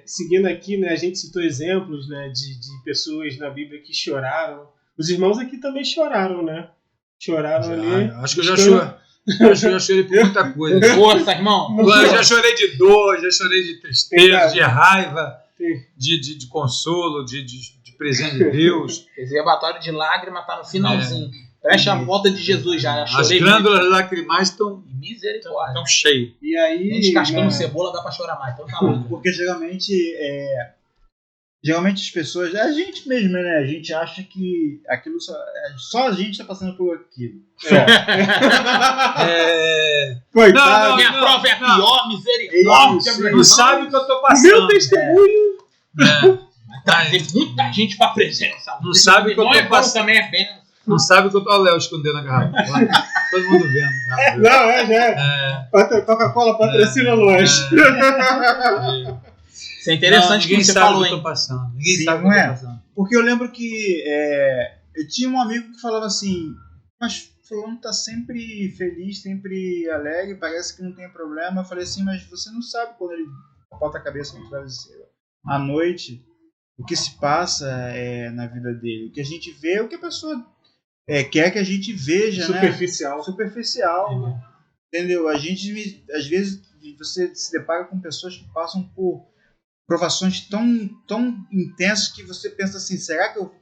Seguindo aqui, né, a gente citou exemplos, né, de pessoas na Bíblia que choraram. Os irmãos aqui também choraram, né? Choraram ali. Acho que eu já chorei. Eu já chorei por muita coisa. Força, irmão. Eu já chorei de dor, já chorei de tristeza, de raiva, de consolo, de presente de Deus. Esse reservatório de lágrima tá no finalzinho. Preste a volta de Jesus já. As glândulas lacrimais estão cheias. E aí, nem descascando cebola dá pra chorar mais. Então tá lá. Porque geralmente as pessoas, a gente mesmo, né? A gente acha que aquilo só a gente está passando por aquilo. Coitado. Minha prova é a pior, misericórdia. Não sabe o que eu tô passando. Meu testemunho. Trazer muita gente pra presença. Não sabe o que eu tô passando. Também é bem. Não sabe o que eu tô o Léo escondendo na garrafa. Todo mundo vendo. Não, já é. Coca-Cola patrocina nós. Isso é interessante que você falou, hein? Ninguém sabe o que eu tô passando. Porque eu lembro que eu tinha um amigo que falava assim, mas fulano tá sempre feliz, sempre alegre, parece que não tem problema. Eu falei assim, mas você não sabe quando ele bota a cabeça no travesseiro à noite, o que se passa na vida dele. O que a gente vê é o que a pessoa quer que a gente veja, superficial. Né? Superficial. Entendeu? A gente, às vezes, você se depara com pessoas que passam por provações tão intensas que você pensa assim, será que eu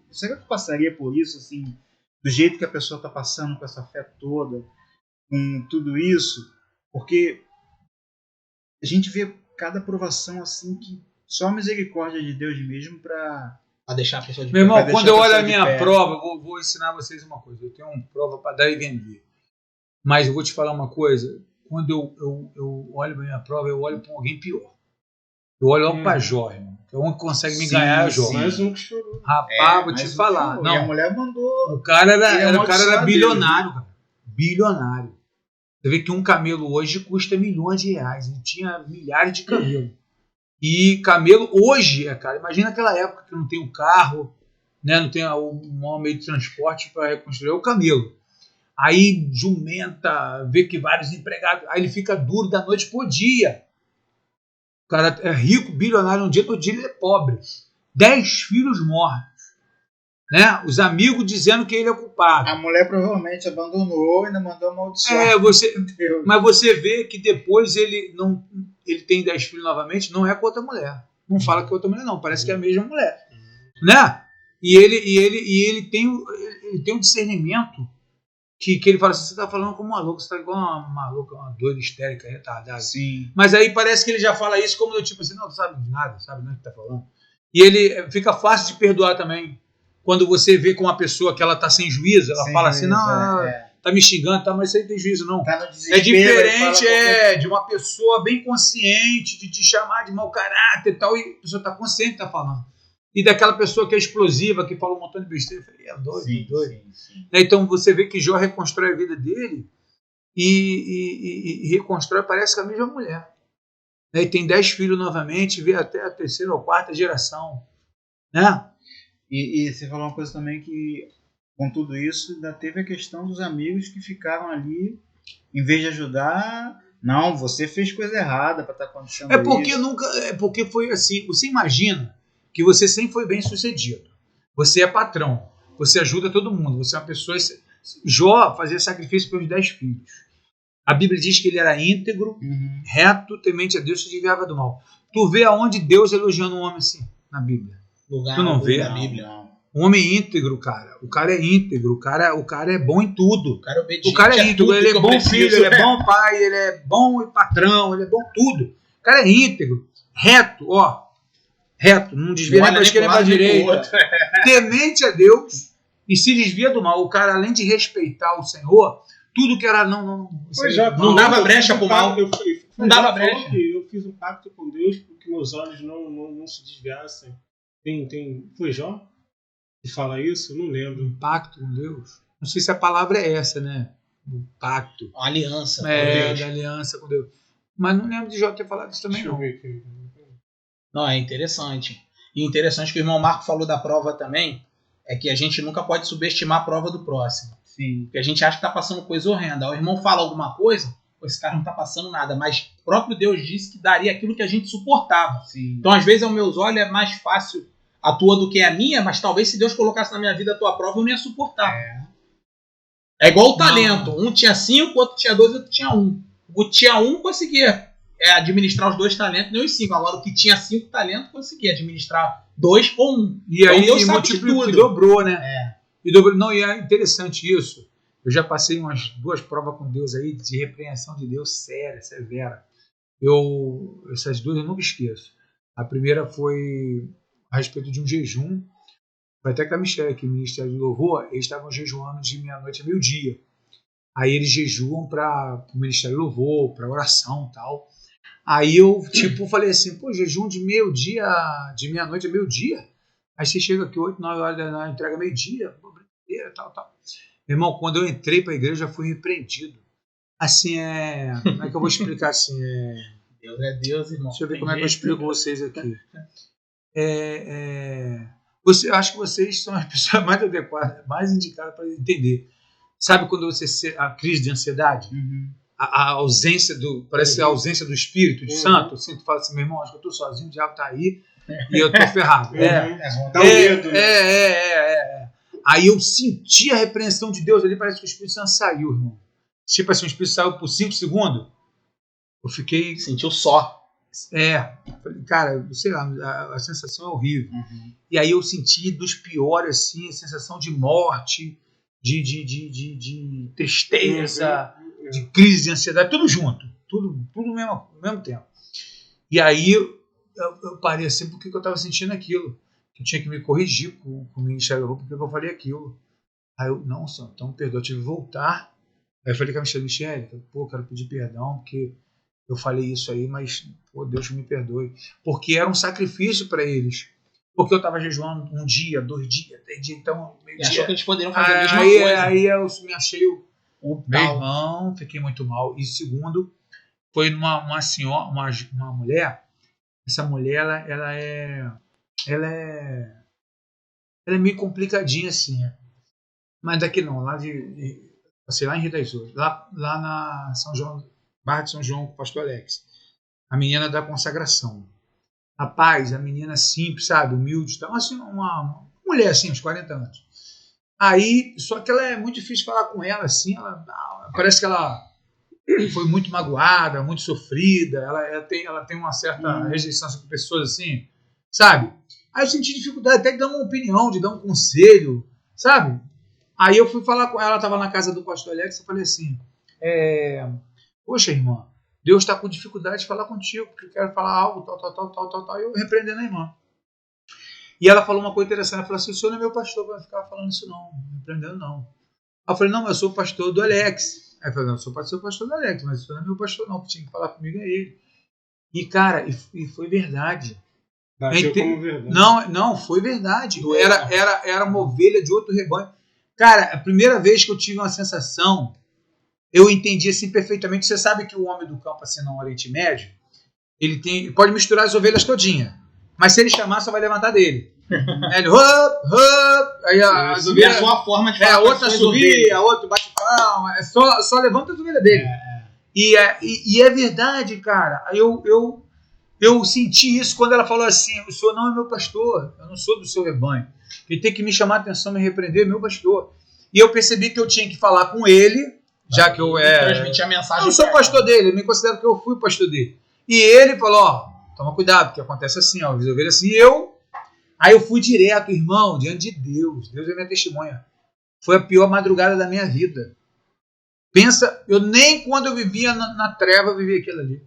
passaria por isso, assim, do jeito que a pessoa está passando, com essa fé toda, com tudo isso? Porque a gente vê cada provação assim que só a misericórdia de Deus mesmo para deixar a pessoa de pé. Meu irmão, quando eu olho a minha prova, vou ensinar vocês uma coisa. Eu tenho uma prova para dar e vender. Mas eu vou te falar uma coisa. Quando eu olho para a minha prova, eu olho para alguém pior. Eu olho logo para Jó, irmão. Que é um que consegue me ganhar, é Jó. Mais um que chorou. Rapaz, vou te falar. Não, e a mulher mandou. O cara era bilionário, cara. Bilionário. Você vê que um camelo hoje custa milhões de reais. Ele tinha milhares de camelos. E camelo hoje, cara, imagina aquela época que não tem o carro, né, não tem o maior meio de transporte para reconstruir, é o camelo. Aí jumenta, vê que vários empregados, aí ele fica duro da noite pro dia. O cara é rico, bilionário, um dia, outro dia ele é pobre. 10 filhos mortos. Né? Os amigos dizendo que ele é culpado. A mulher provavelmente abandonou e ainda mandou uma maldição. Mas você vê que depois ele tem 10 filhos novamente, não é com outra mulher. Não fala que é outra mulher, não. Parece que é a mesma mulher. Né? E ele tem um discernimento que ele fala assim, você está falando como um maluco, você está igual uma maluca, uma doida histérica, retardada. Sim. Mas aí parece que ele já fala isso como do tipo assim, não sabe de nada, sabe o que está falando. E ele fica fácil de perdoar também. Quando você vê com uma pessoa que ela tá sem juízo, ela fala assim, não, tá me xingando, tá, mas isso aí não tem juízo, não. Tá é diferente, de uma pessoa bem consciente, de te chamar de mau caráter e tal, e a pessoa tá consciente, tá falando. E daquela pessoa que é explosiva, que fala um montão de besteira, eu falei, é doido. Sim. Então você vê que Jó reconstrói a vida dele e reconstrói, parece que a mesma mulher. E tem 10 filhos novamente, vê até a 3ª ou 4ª geração, né? E você falou uma coisa também que, com tudo isso, ainda teve a questão dos amigos que ficaram ali, em vez de ajudar, não, você fez coisa errada para estar acontecendo isso. Porque foi assim, você imagina que você sempre foi bem sucedido, você é patrão, você ajuda todo mundo, você é uma pessoa... Jó fazia sacrifício pelos 10 filhos. A Bíblia diz que ele era íntegro, reto, temente a Deus, se desviava do mal. Tu vê aonde Deus elogiando um homem assim, na Bíblia? Tu não vê? Na Bíblia. Um homem íntegro, cara. O cara é íntegro, o cara é bom em tudo. O cara é íntegro, ele é bom filho, ele é bom pai, ele é bom patrão, ele é bom tudo. O cara é íntegro, reto, reto, não desvia nem para a esquerda nem para a direita. Temente a Deus e se desvia do mal. O cara, além de respeitar o Senhor, tudo que era não dava brecha pro mal. Não dava brecha. Eu fiz um pacto com Deus porque meus olhos não se desviassem. Foi Jó que fala isso? Eu não lembro. Um pacto com Deus? Não sei se a palavra é essa, né? Um pacto. Uma aliança com Deus. De aliança com Deus. Mas não lembro de Jó ter falado isso também, não. Não, é interessante. E interessante que o irmão Marco falou da prova também, é que a gente nunca pode subestimar a prova do próximo. Sim. Porque a gente acha que tá passando coisa horrenda. O irmão fala alguma coisa, esse cara não tá passando nada, mas o próprio Deus disse que daria aquilo que a gente suportava. Sim. Então, às vezes, aos meus olhos é mais fácil a tua do que a minha, mas talvez se Deus colocasse na minha vida a tua prova, eu não ia suportar. É igual o talento. Um tinha 5, o outro tinha 2, o outro tinha 1. O que tinha 1 conseguia administrar os 2 talentos, nem os 5. Agora, o que tinha 5 talentos conseguia administrar 2 ou 1. E aí Deus sabe de tudo. Dobrou, né? E dobrou. Não, e é interessante isso. Eu já passei umas 2 provas com Deus aí, de repreensão de Deus séria, severa. Essas 2 eu nunca esqueço. A primeira foi a respeito de um jejum. Foi até que a Michelle aqui, Ministério de Louvor, eles estavam jejuando de meia-noite a meio-dia. Aí eles jejuam para o Ministério de Louvor, para oração e tal. Aí eu, falei assim, jejum de meio-dia, de meia-noite a meio-dia? Aí você chega aqui 8, 9 horas da entrega meio-dia, brincadeira, tal. Meu irmão, quando eu entrei para a igreja, eu já fui repreendido. Assim, como é que eu vou explicar assim? Deus é Deus, irmão. Deixa eu ver como é que eu explico vocês aqui. Eu acho que vocês são as pessoas mais adequadas, mais indicadas para entender. Sabe quando a crise de ansiedade? A ausência parece a ausência do Espírito de Santo. Assim, tu fala assim, meu irmão, acho que eu estou sozinho, o diabo está aí e eu estou ferrado. Dá um medo. Aí eu senti a repreensão de Deus ali, parece que o Espírito Santo saiu, irmão. Tipo assim, o Espírito saiu por 5 segundos. Eu fiquei... Sentiu só. Cara, sei lá, a sensação é horrível. E aí eu senti dos piores, assim, a sensação de morte, de tristeza, de crise, de ansiedade, tudo junto. Tudo no mesmo tempo. E aí eu parei assim, porque eu estava sentindo aquilo. Que eu tinha que me corrigir com o Ministério, porque eu falei aquilo. Aí eu, não, senhor, então me perdoa, eu tive que voltar. Aí eu falei com a Michelle, quero pedir perdão, porque eu falei isso aí, mas, Deus me perdoe. Porque era um sacrifício para eles. Porque eu estava jejuando 1 dia, 2 dias, 3 dias, então... E achou que eles poderiam fazer a mesma coisa. Aí eu me achei meu irmão, fiquei muito mal. E segundo, foi uma senhora, uma mulher. Essa mulher, ela é meio complicadinha assim. Mas daqui não, lá lá em Rio das Ostras, lá na São João, Barra de São João, com o pastor Alex. A menina da consagração. Rapaz, a menina simples, sabe, humilde, então, assim, uma mulher assim, uns 40 anos. Aí, só que ela é muito difícil falar com ela, assim, parece que ela foi muito magoada, muito sofrida, ela tem uma certa rejeição com pessoas assim, sabe? Aí eu senti dificuldade até de dar uma opinião, de dar um conselho, sabe? Aí eu fui falar com ela, estava na casa do pastor Alex, eu falei assim, poxa, irmã, Deus está com dificuldade de falar contigo, porque eu quero falar algo, tal, e eu repreendendo a irmã. E ela falou uma coisa interessante, ela falou assim, o senhor não é meu pastor para ficar falando isso não, repreendendo não. Aí eu falei, não, eu sou o pastor do Alex. Aí eu falei, não, eu sou o pastor do Alex, mas o senhor não é meu pastor não, que tinha que falar comigo é ele. E cara, e foi verdade. Como verdade. Não, foi verdade. Era uma ovelha de outro rebanho. Cara, a primeira vez que eu tive uma sensação, eu entendi assim perfeitamente. Você sabe que o homem do campo, assim, no Oriente Médio, ele pode misturar as ovelhas todinha, mas se ele chamar, só vai levantar dele. Ele aí as ovelhas, a sua forma de falar. A outra subir, a outra bate palma, só levanta as ovelhas dele. E é verdade, cara. Eu senti isso quando ela falou assim, o senhor não é meu pastor, eu não sou do seu rebanho. Ele tem que me chamar a atenção, me repreender, meu pastor. E eu percebi que eu tinha que falar com ele, já que eu transmitir a mensagem. Eu sou pastor dele, eu me considero que eu fui pastor dele. E ele falou, toma cuidado, porque acontece assim, ó, resolver assim. Aí eu fui direto, irmão, diante de Deus. Deus é minha testemunha. Foi a pior madrugada da minha vida. Pensa, eu nem quando eu vivia na treva, eu vivia aquilo ali.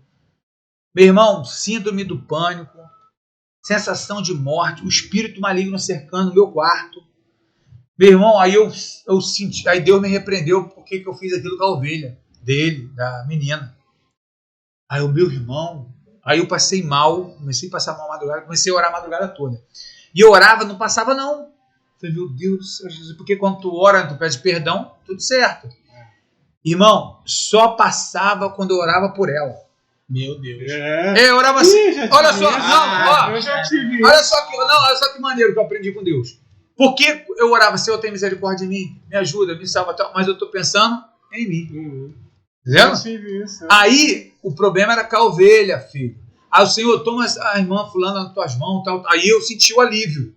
Meu irmão, síndrome do pânico, sensação de morte, o espírito maligno cercando o meu quarto. Meu irmão, aí eu senti, aí Deus me repreendeu porque que eu fiz aquilo com a ovelha dele, da menina. Aí o meu irmão, aí eu passei mal, comecei a passar mal a madrugada, comecei a orar a madrugada toda. E eu orava, não passava não. Falei, meu Deus do céu, Jesus, porque quando tu ora, tu pede perdão, tudo certo. Irmão, só passava quando eu orava por ela. Meu Deus. Eu orava assim. Olha só, eu já tive olha só que maneiro que eu aprendi com Deus. Porque eu orava, Senhor, tem misericórdia de mim, me ajuda, me salva, mas eu estou pensando em mim. Entendeu? Aí o problema era com a ovelha, filho. Aí o Senhor, toma a irmã fulana nas tuas mãos, tal. Aí eu senti o alívio.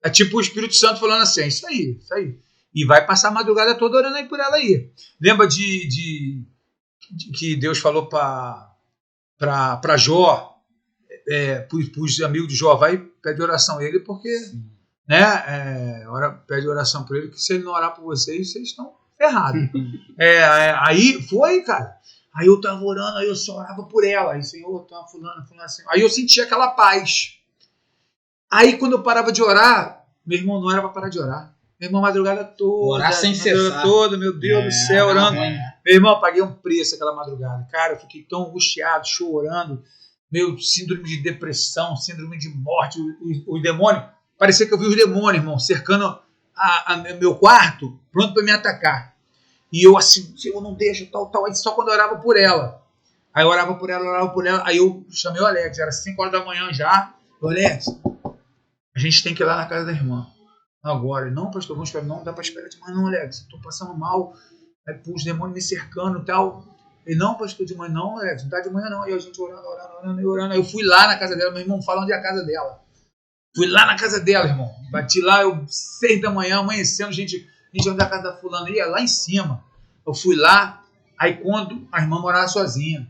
É tipo o Espírito Santo falando assim, isso aí. E vai passar a madrugada toda orando aí por ela aí. Lembra de que Deus falou para Jó, para os amigos de Jó, vai pede oração a ele, porque pede oração para ele, que se ele não orar por vocês estão ferrados. Aí foi, cara. Aí eu estava orando, aí eu só orava por ela. Aí, Senhor, tá fulano assim. Aí eu sentia aquela paz. Aí quando eu parava de orar, meu irmão, não era para parar de orar. Meu irmão, madrugada toda. Orar sem cessar. Toda, meu Deus do céu, orando. Meu irmão, eu paguei um preço aquela madrugada. Cara, eu fiquei tão angustiado, chorando. Meu síndrome de depressão, síndrome de morte, os demônios. Parecia que eu vi os demônios, irmão, cercando meu quarto, pronto para me atacar. E eu assim, Senhor, não deixa, tal. Aí só quando eu orava por ela. Aí eu orava por ela. Aí eu chamei o Alex, era 5 horas da manhã já. Eu, Alex, a gente tem que ir lá na casa da irmã. Agora. Não, pastor, vamos esperar. Não dá para esperar de manhã, não, Alex. Eu tô passando mal. Aí, os demônios me cercando e tal. Ele, não, pastor, de manhã não, Alex. Não dá de manhã não. Aí a gente orando. Aí eu fui lá na casa dela. Meu irmão, fala onde é a casa dela. Fui lá na casa dela, irmão. Bati lá, 6 da manhã, amanhecendo. Gente, onde é a casa da fulana? Ia lá em cima. Eu fui lá. Aí quando a irmã morava sozinha.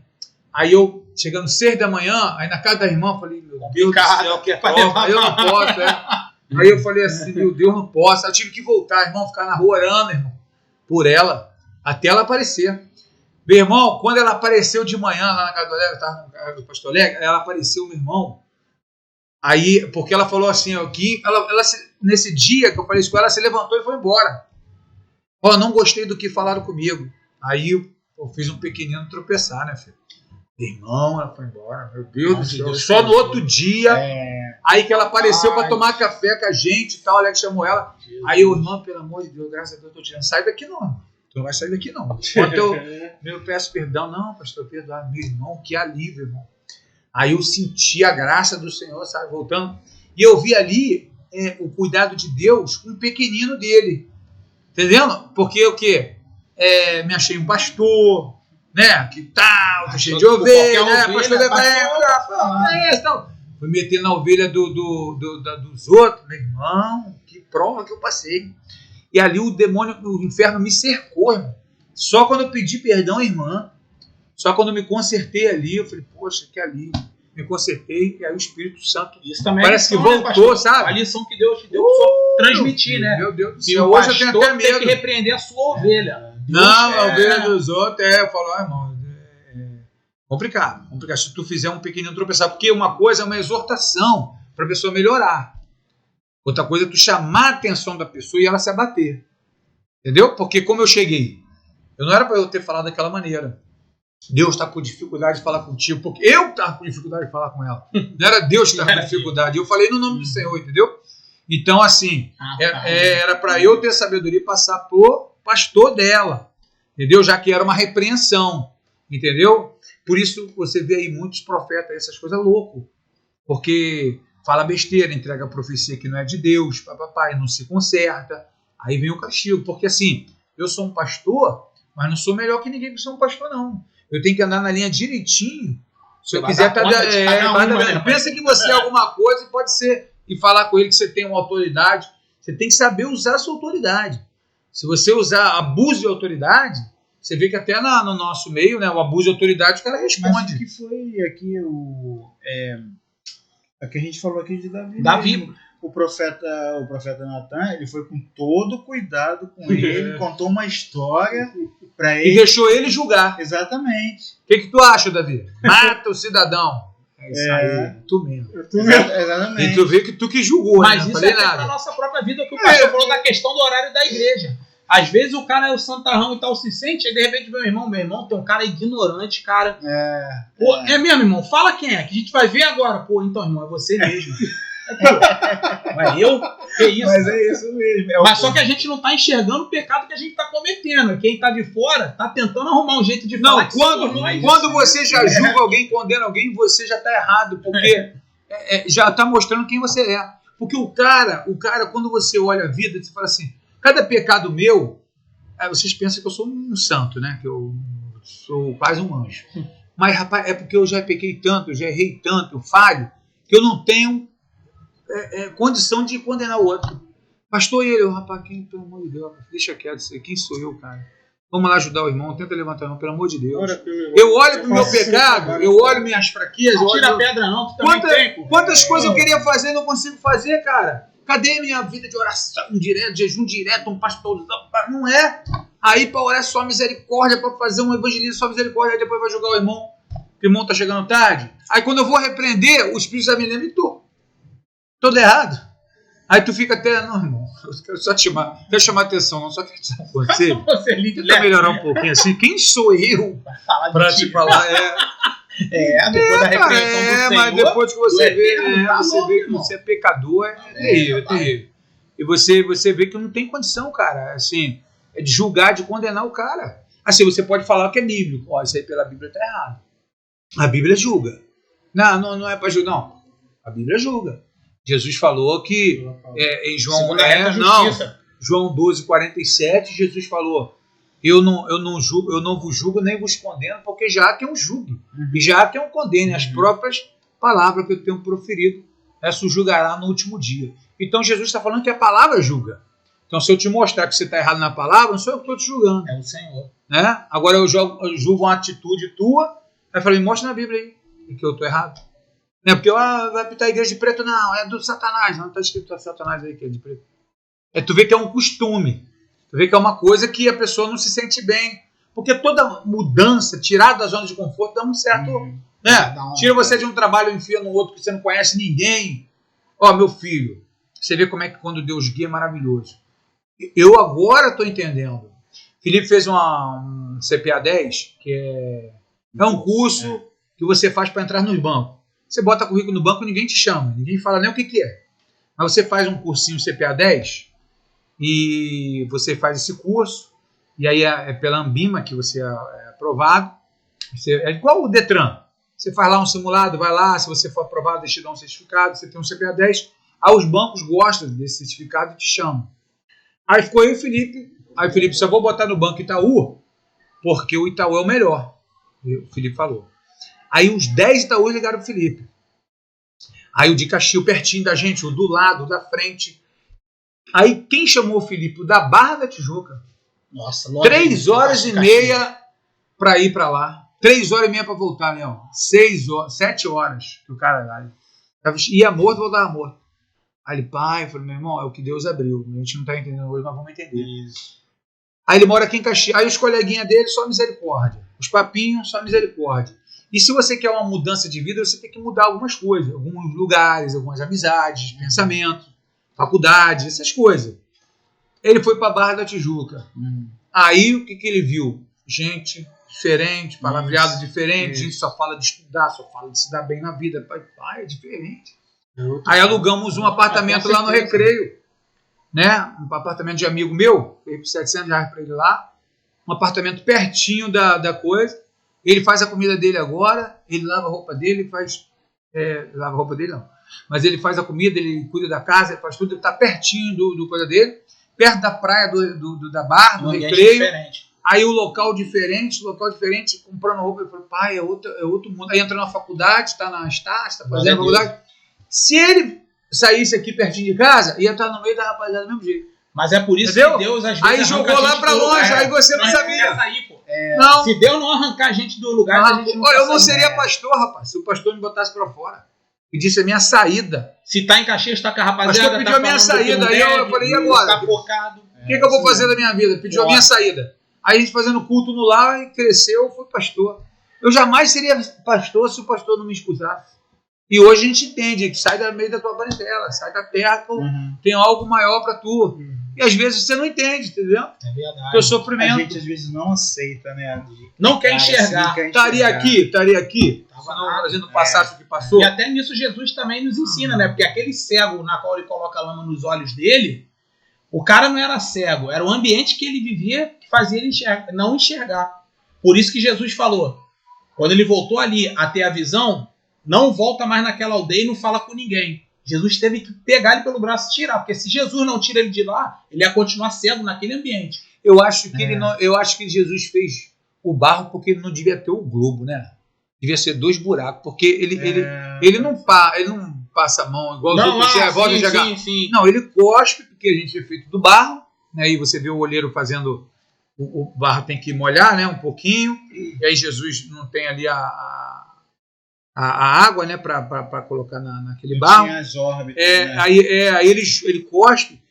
Aí eu, chegando 6 da manhã, aí na casa da irmã, falei, meu Deus do céu, que é pra levar, eu não posso, Aí eu falei assim, meu Deus, não posso. Aí eu tive que voltar, irmão, ficar na rua orando, irmão, por ela, até ela aparecer. Meu irmão, quando ela apareceu de manhã lá na casa do Alex, estava na casa do pastor Alex, ela apareceu, meu irmão. Aí, porque ela falou assim, ó, que ela nesse dia que eu falei isso com ela, se levantou e foi embora. Ó, não gostei do que falaram comigo. Aí eu fiz um pequenino tropeçar, né, filho? Irmão, ela foi embora, meu Deus do céu. Só no outro dia, aí que ela apareceu para tomar café com a gente e tal, o Alex chamou ela. Aí o irmão, pelo amor de Deus, graças a Deus, eu tô tirando. Sai daqui não, irmão. Tu não vai sair daqui não. Eu peço perdão. Não, pastor, perdoar. Meu irmão, que alívio, irmão. Aí eu senti a graça do Senhor, sabe, voltando. E eu vi ali o cuidado de Deus com o pequenino dele. Entendendo? Porque o quê? Me achei um pastor, né? Que tal, tá cheio de ovelha, né? Pastor então, fui meter na ovelha dos outros. Meu irmão, que prova que eu passei. E ali o demônio, o inferno me cercou, irmão. Só quando eu pedi perdão à irmã, só quando eu me consertei ali, eu falei, poxa, que alívio. Me consertei, e aí o Espírito Santo parece que voltou, né, sabe? A lição que Deus te deu para transmitir, né? Meu Deus do céu. Hoje eu tenho até medo. Tem que repreender a sua ovelha. Não, a ovelha dos outros, eu falo, irmão, complicado. Se tu fizer um pequenino tropeçar, porque uma coisa é uma exortação para a pessoa melhorar. Outra coisa é tu chamar a atenção da pessoa e ela se abater. Entendeu? Porque como eu cheguei, eu não era para eu ter falado daquela maneira. Deus está com dificuldade de falar contigo, porque eu estava com dificuldade de falar com ela. Não era Deus que estava com dificuldade. Eu falei no nome do Senhor, entendeu? Então, assim, era para eu ter sabedoria e passar pro pastor dela, entendeu? Já que era uma repreensão, entendeu? Por isso você vê aí muitos profetas, essas coisas loucas, porque fala besteira, entrega a profecia que não é de Deus, papai, não se conserta, aí vem o castigo, porque assim, eu sou um pastor, mas não sou melhor que ninguém que sou um pastor, não. Eu tenho que andar na linha direitinho. Se eu quiser, pensa que você é alguma coisa e pode ser, e falar com ele que você tem uma autoridade. Você tem que saber usar a sua autoridade. Se você usar abuso de autoridade, você vê que até no nosso meio, né, o abuso de autoridade, o cara responde. Mas o que foi aqui a que a gente falou aqui de Davi. Davi. O profeta Natan, ele foi com todo cuidado com ele, contou uma história para ele. E deixou ele julgar. Exatamente. O que tu acha, Davi? Mata o cidadão. É isso aí, tu mesmo. Exatamente. E tu vê que tu que julgou, mas né? Isso é para a nossa própria vida, que o pastor falou da questão do horário da igreja. Às vezes o cara é o santarrão e tal, se sente, aí de repente meu irmão, tem um cara ignorante, cara. Pô, é mesmo, irmão? Fala quem é, que a gente vai ver agora. Pô, então, irmão, é você mesmo. Mas eu? Que isso? Mas é isso mesmo. Mas só que a gente não tá enxergando o pecado que a gente tá cometendo. Quem tá de fora tá tentando arrumar um jeito de falar. Não, quando você já julga alguém, condena alguém, você já tá errado, porque já tá mostrando quem você é. Porque o cara, quando você olha a vida, você fala assim, cada pecado meu, vocês pensam que eu sou um santo, né? Que eu sou quase um anjo. Mas, rapaz, é porque eu já pequei tanto, eu já errei tanto, eu falho, que eu não tenho condição de condenar o outro. Pastor, rapaz, pelo amor de Deus, deixa quieto isso aí, quem sou eu, cara? Vamos lá ajudar o irmão, tenta levantar o irmão, pelo amor de Deus. Eu olho pro meu pecado, eu olho minhas fraquezas. Não tira a pedra não, tu também tem. Quantas coisas eu queria fazer e não consigo fazer, cara? Cadê minha vida de oração direto, jejum direto, um pastorzão? Não é. Aí para orar só misericórdia, para fazer um evangelismo só misericórdia, aí depois vai jogar o irmão, que o irmão tá chegando tarde. Aí quando eu vou repreender, o Espírito já me lembra e todo errado. Aí tu fica até, não, irmão, eu quero só quero chamar atenção, não, só quero dizer com você. Tenta melhorar um pouquinho assim. Quem sou eu para te falar? Depois da repreensão do Senhor. Mas depois que você vê que você é pecador, é terrível. E você vê que não tem condição, cara, assim, de julgar, de condenar o cara. Assim, você pode falar que é bíblico. Ó, isso aí pela Bíblia tá errado. A Bíblia julga. Não é para julgar, não. A Bíblia julga. Jesus falou que em João, João 12:47, Jesus falou: eu não vos julgo nem vos condeno, porque já há quem um julgue, e já há quem um condene. As próprias palavras que eu tenho proferido, essa julgará no último dia. Então Jesus está falando que a palavra julga. Então, se eu te mostrar que você está errado na palavra, não sou eu que estou te julgando. É o Senhor. Né? Agora eu julgo uma atitude tua, aí eu falei: mostra na Bíblia aí que eu estou errado. Não é porque vai pintar a igreja de preto, não, é do Satanás, não está escrito Satanás aí que é de preto. Tu vê que é um costume, tu vê que é uma coisa que a pessoa não se sente bem, porque toda mudança, tirar da zona de conforto, dá um certo, né? Tira você de um trabalho e enfia no outro que você não conhece ninguém. Meu filho, você vê como é que quando Deus guia é maravilhoso. Eu agora estou entendendo. Felipe fez um CPA 10, que é um curso que você faz para entrar nos bancos. Você bota currículo no banco, ninguém te chama, ninguém fala nem o que é. Mas você faz um cursinho CPA 10 e você faz esse curso, e aí é pela Ambima que você é aprovado. É igual o Detran. Você faz lá um simulado, vai lá, se você for aprovado, eles te dão um certificado, você tem um CPA 10. Aí os bancos gostam desse certificado e te chamam. Aí ficou eu e o Felipe. Aí o Felipe: só vou botar no Banco Itaú, porque o Itaú é o melhor. O Felipe falou. Aí os 10 Itaús ligaram pro Felipe. Aí o de Caxias, pertinho da gente, o do lado, da frente. Aí quem chamou o Felipe? O da Barra da Tijuca. Nossa, 3 horas e meia para ir para lá. 3 horas e meia para voltar, Leão. 7 horas que o cara ia morto, voltava morto. Aí ele: pai, eu falei: meu irmão, é o que Deus abriu. A gente não está entendendo hoje, mas vamos entender. Isso. Aí ele mora aqui em Caxias. Aí os coleguinhas dele, só misericórdia. Os papinhos, só misericórdia. E se você quer uma mudança de vida, você tem que mudar algumas coisas. Alguns lugares, algumas amizades, pensamento, faculdade, essas coisas. Ele foi para a Barra da Tijuca. Aí o que ele viu? Gente diferente, palavreado diferente, gente só fala de estudar, só fala de se dar bem na vida. Pai, é diferente. Aí alugamos um apartamento lá no Recreio, né? Um apartamento de amigo meu, paguei por R$700 para ele lá, um apartamento pertinho da coisa. Ele faz a comida dele agora, ele lava a roupa dele, lava a roupa dele não, mas ele faz a comida, ele cuida da casa, ele faz tudo, ele está pertinho do coisa dele, perto da praia da Barra, do Recreio. Aí o local diferente, comprando roupa. Ele falou: pai, é outro mundo. Aí entra na faculdade, está na Estácio, está fazendo a faculdade. Se ele saísse aqui pertinho de casa, ia estar no meio da rapaziada do mesmo jeito. Mas é por isso que Deus às vezes aí jogou lá para longe, aí você não sabia. Sair, pô. Não. Se Deus não arrancar a gente do lugar, a gente não eu não seria pastor, rapaz, se o pastor me botasse para fora. Pedisse a minha saída. Se tá em Caxias, tá com a rapaziada. O pastor pediu a minha saída. Aí eu falei: e agora? Tá focado. O que eu vou fazer da minha vida? Pediu a minha saída. Aí a gente fazendo culto no lar, e cresceu, fui pastor. Eu jamais seria pastor se o pastor não me escusasse. E hoje a gente entende que sai do meio da tua parentela, sai da terra, tem algo maior para tu. E às vezes você não entende, entendeu? É verdade. Teu sofrimento. A gente às vezes não aceita, né? Não quer enxergar. Estaria aqui. Não, a gente não passasse o que passou. E até nisso Jesus também nos ensina, né? Porque aquele cego na qual ele coloca a lama nos olhos dele, o cara não era cego, era o ambiente que ele vivia que fazia ele não enxergar. Por isso que Jesus falou, quando ele voltou ali a ter a visão, não volta mais naquela aldeia e não fala com ninguém. Jesus teve que pegar ele pelo braço e tirar, porque se Jesus não tira ele de lá, ele ia continuar cego naquele ambiente. Eu acho que Jesus fez o barro porque ele não devia ter o globo, né? Devia ser 2 buracos, porque ele não passa a mão igual sim. Não, ele cospe, porque a gente é feito do barro, né? Aí você vê o olheiro fazendo, o barro tem que molhar, né? Um pouquinho, e aí Jesus não tem ali a água, né, para colocar naquele barro. Tinha as órbitas, né? Aí ele cospe,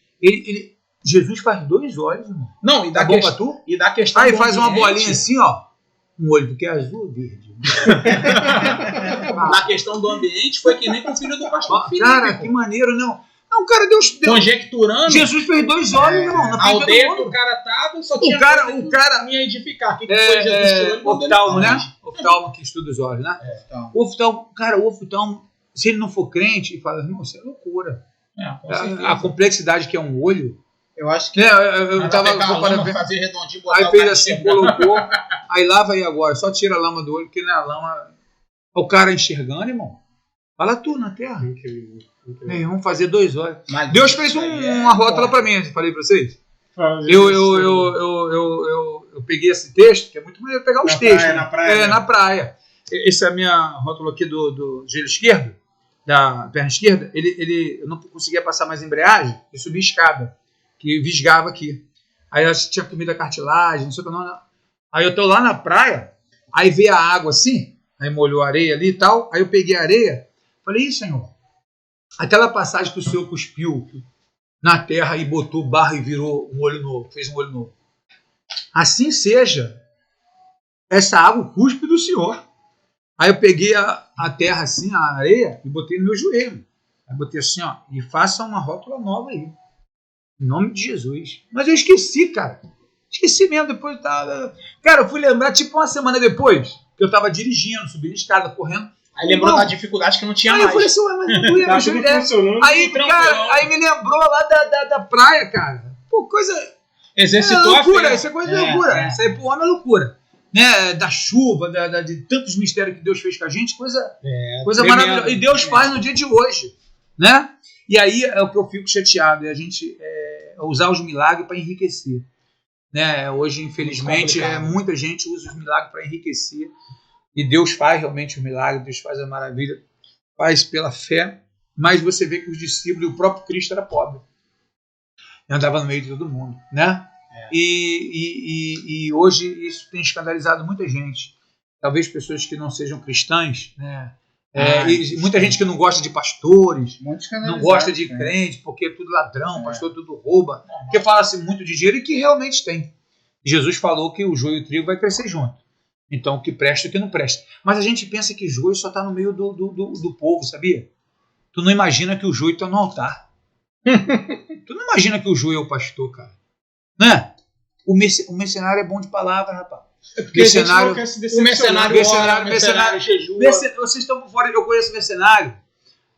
Jesus faz 2 olhos, irmão. Não, e da questão aí faz uma bolinha assim, ó, um olho, porque é azul ou verde. Na questão do ambiente foi que nem com o filho do pastor Felipe. Cara, que maneiro, não. Não, cara, Deus conjecturando. Jesus fez 2 olhos, irmão. A aldeia que o cara tava, só tinha o cara ia edificar. O que foi Jesus tirou? Oftalmo, né? Oftalmo que estuda os olhos, né? O oftalmo, se ele não for crente, ele fala: irmão, isso é loucura. A complexidade que é um olho. Eu acho que eu tava fazer redondinho, aí fez assim, colocou, aí lava aí agora, só tira a lama do olho, porque na lama O cara enxergando, irmão. Fala tu na terra. Incrível. Vamos fazer 2 horas. Mas Deus fez uma rótula para mim, falei para vocês. Eu peguei esse texto, que é muito maneiro pegar os textos. Na praia. Na praia. Essa é a minha rótula aqui do gelo esquerdo, da perna esquerda. Eu não conseguia passar mais embreagem, eu subi escada, que visgava aqui. Aí eu tinha comido a cartilagem, não sei o que não. Aí eu tô lá na praia, aí veio a água assim, aí molhou a areia ali e tal, aí eu peguei a areia, falei, Senhor, aquela passagem que o Senhor cuspiu na terra e botou barro e virou um olho novo, fez um olho novo. Assim seja, essa água cuspe do Senhor. Aí eu peguei a terra assim, a areia, e botei no meu joelho. Aí botei assim, ó, e faça uma rótula nova aí. Em nome de Jesus. Mas eu esqueci, cara. Esqueci mesmo, depois tava... Cara, eu fui lembrar tipo uma semana depois, que eu tava dirigindo, subindo escada, correndo. Aí lembrou da dificuldade que não tinha mais. Aí eu falei assim, mas não doía, mas aí, cara, aí me lembrou lá da praia, cara. Pô, coisa... Exercitou loucura, isso é coisa de loucura. Isso aí pro homem é loucura. Né? Da chuva, de tantos mistérios que Deus fez com a gente, coisa maravilhosa. E Deus faz no dia de hoje. Né? E aí é o que eu fico chateado, é a gente usar os milagres para enriquecer. Né? Hoje, infelizmente, muita gente usa os milagres para enriquecer. E Deus faz realmente o milagre, Deus faz a maravilha, faz pela fé. Mas você vê que os discípulos, o próprio Cristo era pobre. Andava no meio de todo mundo, né? E hoje isso tem escandalizado muita gente. Talvez pessoas que não sejam cristãs, né? E muita gente que não gosta de pastores, não gosta de crente, porque é tudo ladrão, pastor tudo rouba, porque fala-se muito de dinheiro e que realmente tem. Jesus falou que o joio e o trigo vai crescer junto. Então o que presta e o que não presta. Mas a gente pensa que joio só está no meio do povo, sabia? Tu não imagina que o joio está no altar. Tu não imagina que o joio é o pastor, cara. Né? O mercenário é bom de palavra, rapaz. Mercenário, mercenário jejua. Vocês estão por fora, eu conheço mercenário.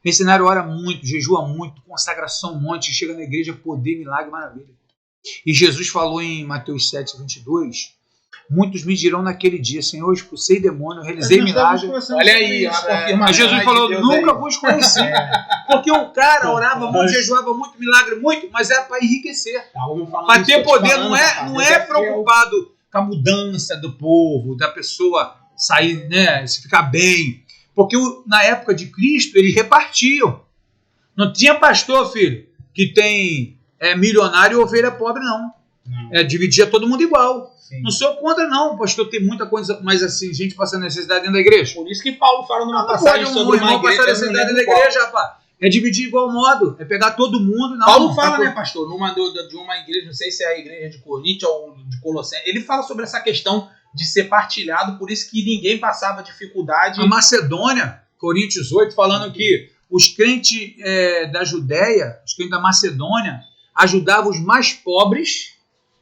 Mercenário ora muito, jejua muito, consagração um monte, chega na igreja, poder, milagre, maravilha. E Jesus falou em Mateus 7:22, muitos me dirão naquele dia, Senhor, eu expulsei demônio, eu realizei milagre. Olha aí, a confirmação. Jesus falou, nunca vos conheci. Porque o cara orava muito, jejuava muito, milagre muito, mas era para enriquecer. Para ter poder, não é preocupado com a mudança do povo, da pessoa sair, né, se ficar bem. Porque na época de Cristo, eles repartiam. Não tinha pastor, filho, que tem milionário e ovelha pobre, não. Dividia todo mundo igual. Sim. Não sou contra, não. O pastor tem muita coisa, mas assim, gente passando necessidade dentro da igreja. Por isso que Paulo fala numa passagem sobre uma igreja. Passar necessidade dentro da igreja, rapaz. É dividir igual modo, é pegar todo mundo. Não, Paulo fala, né, pastor, numa de uma igreja, não sei se é a igreja de Coríntios ou de Colossenses, ele fala sobre essa questão de ser partilhado, por isso que ninguém passava dificuldade. A Macedônia, Coríntios 8, falando que os crentes da Judéia, os crentes da Macedônia, ajudavam os mais pobres,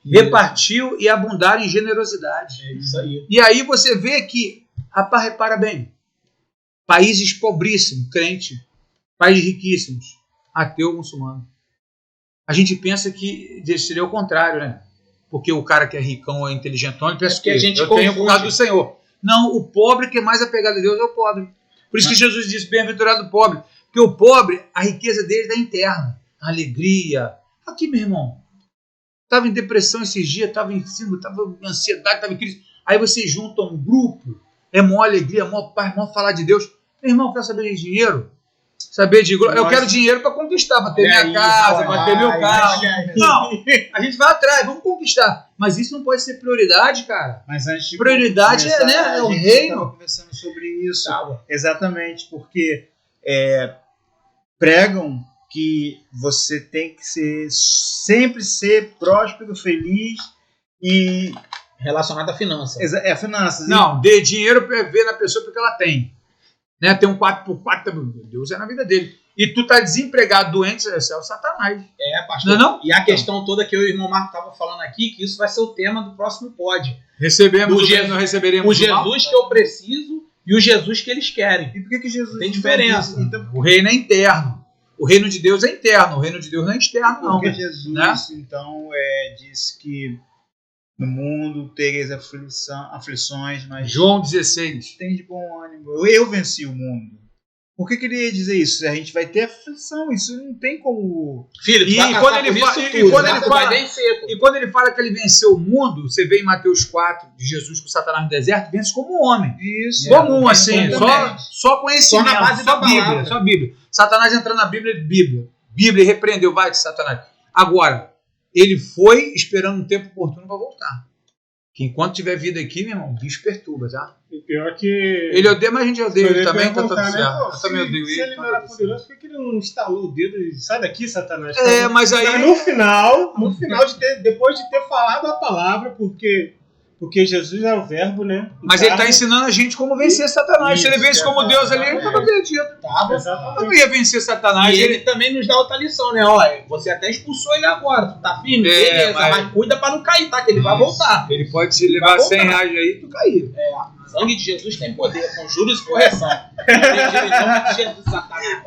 repartiu e abundaram em generosidade. É isso aí. E aí você vê que, rapaz, repara bem, países pobríssimos, crente, países riquíssimos, ateu, muçulmano. A gente pensa que seria o contrário, né? Porque o cara que é ricão, é inteligentão, ele pensa que a gente eu tenho por causa do Senhor. Não, o pobre que é mais apegado a Deus é o pobre. Por isso que Jesus disse, bem-aventurado o pobre. Porque o pobre, a riqueza dele é interna. A alegria. Aqui, meu irmão, estava em depressão esses dias, estava em cima, estava em ansiedade, estava em crise. Aí você junta um grupo, é maior alegria, maior paz, maior falar de Deus. Meu irmão, quer saber de dinheiro? Saber de glória. Eu quero dinheiro para conquistar, para ter minha casa, para ter meu carro. Não, a gente vai atrás, vamos conquistar. Mas isso não pode ser prioridade, cara. Mas antes de prioridade é o reino. Estava conversando sobre isso. Exatamente, porque pregam que você tem que sempre ser próspero, feliz e relacionado à finança. Finanças. Não, dê dinheiro para ver na pessoa porque ela tem. Né? Tem um 4x4, Deus é na vida dele. E tu tá desempregado, doente, é o Satanás. Pastor. Não? E a questão toda que eu e o irmão Marco estavam falando aqui, que isso vai ser o tema do próximo pod. Recebemos não receberemos o Jesus que eu preciso e o Jesus que eles querem. E por que Jesus tem diferença? Então, o reino é interno. O reino de Deus é interno. O reino de Deus não é externo, não. Porque Jesus, né? então, diz que No mundo tereis aflições, mas João 16. tem de bom ânimo. Eu venci o mundo. Por que ele ia dizer isso? A gente vai ter aflição, isso não tem como... Filho, E quando ele fala que ele venceu o mundo, você vê em Mateus 4, de Jesus com Satanás no deserto, vence como um homem. Isso. Comum, assim, só conhecimento, Só na base da palavra. Só Bíblia. Satanás entrando na Bíblia, Bíblia repreendeu, vai de Satanás. Agora, ele foi esperando um tempo oportuno para voltar. Que enquanto tiver vida aqui, meu irmão, o bicho perturba, tá? E pior que... Ele odeia, mas a gente odeia ele também, tá tudo voltar, certo. né? Pô, Eu também odeio ele. Se ele não era poderoso, por que ele não instalou o dedo e sai daqui, Satanás? Mas aí... No final depois de ter falado a palavra, porque Jesus é o verbo, né? Mas ele está ensinando a gente como vencer Satanás. Se ele vence como Deus ali, ele estava perdido. Não ia vencer Satanás. E ele também nos dá outra lição, né? Olha, você até expulsou ele agora, tu tá firme, beleza, mas cuida pra não cair, tá? Que ele vai voltar. Ele pode te levar 100 reais aí e tu cair. O sangue de Jesus tem poder, com juros e correção. Em Jesus, Satanás.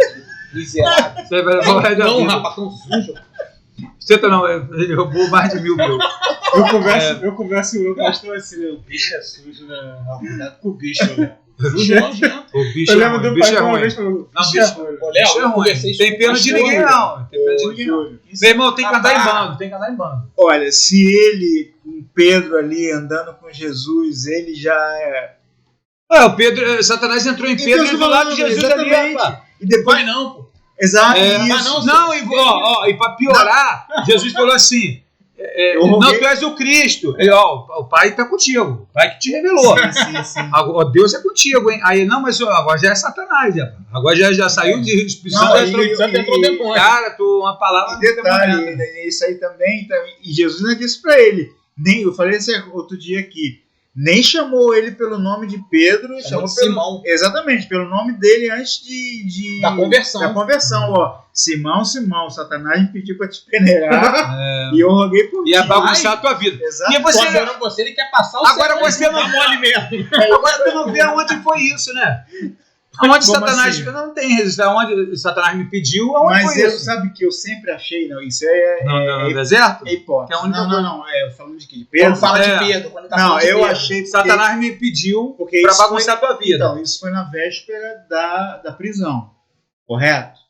Miserável. Você vai Não, rapaz, tão sujo. Você tá não, ele roubou mais de 1.000 mil. Eu converso com o meu pastor assim, né? O bicho é sujo, né? Cuidado com o bicho, né? O bicho eu é lembro ruim. do bicho pai é uma ruim. vez falando, Não, bicho é ruim. Bicho é ruim. Tem pena de ninguém, não. Tem pena de ninguém, não. Meu irmão, tem que andar em bando. Olha, se ele, com Pedro ali, andando com Jesus, ele já é... O Pedro, Satanás entrou em Pedro e do lado de Jesus ali, rapaz. E depois... Vai não, pô. Exato, e para piorar, Jesus falou assim, não, tu és o Cristo. O Pai está contigo, o Pai que te revelou. Sim. Deus é contigo, hein? Aí, não, mas agora já é Satanás, agora já saiu de Espírito Santo. Cara, uma palavra... Detalhe, isso aí também, e Jesus não disse para ele, eu falei isso outro dia aqui, nem chamou ele pelo nome de Pedro, chamou Simão. Exatamente, pelo nome dele antes da conversão. Ó, Simão, Satanás me pediu para te peneirar e eu roguei por ti. Ia bagunçar a tua vida. Exato. E você ele quer passar o agora você não mole mesmo. Agora tu não vê aonde foi isso, né? Aonde Satanás assim? Não tem resistência. Aonde Satanás me pediu, aonde mas foi isso? Sabe que eu sempre achei, não, isso no deserto? É hipótese. Não, falando de quê? De Pedro? Quando fala de Pedro. Quando tá não, eu Pedro. achei que Satanás me pediu para bagunçar a tua vida. Então, isso foi na véspera da prisão, correto?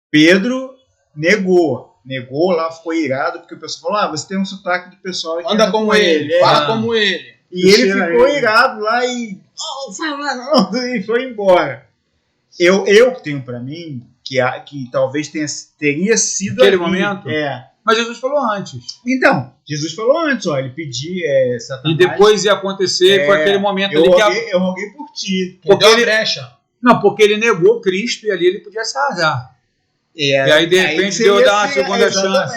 Pedro negou lá, ficou irado, porque o pessoal falou, você tem um sotaque de pessoal que anda como ele, fala como ele. E ele ficou irado lá e foi embora. Eu tenho para mim que talvez teria sido aquele momento. É. Mas Jesus falou antes. Então, Jesus falou antes, ele pediu Satanás. E depois ia acontecer com aquele momento ali eu roguei por ti. Porque ele brecha. Não, porque ele negou Cristo e ali ele podia se arrasar. E aí, de repente, Deus dá uma segunda chance.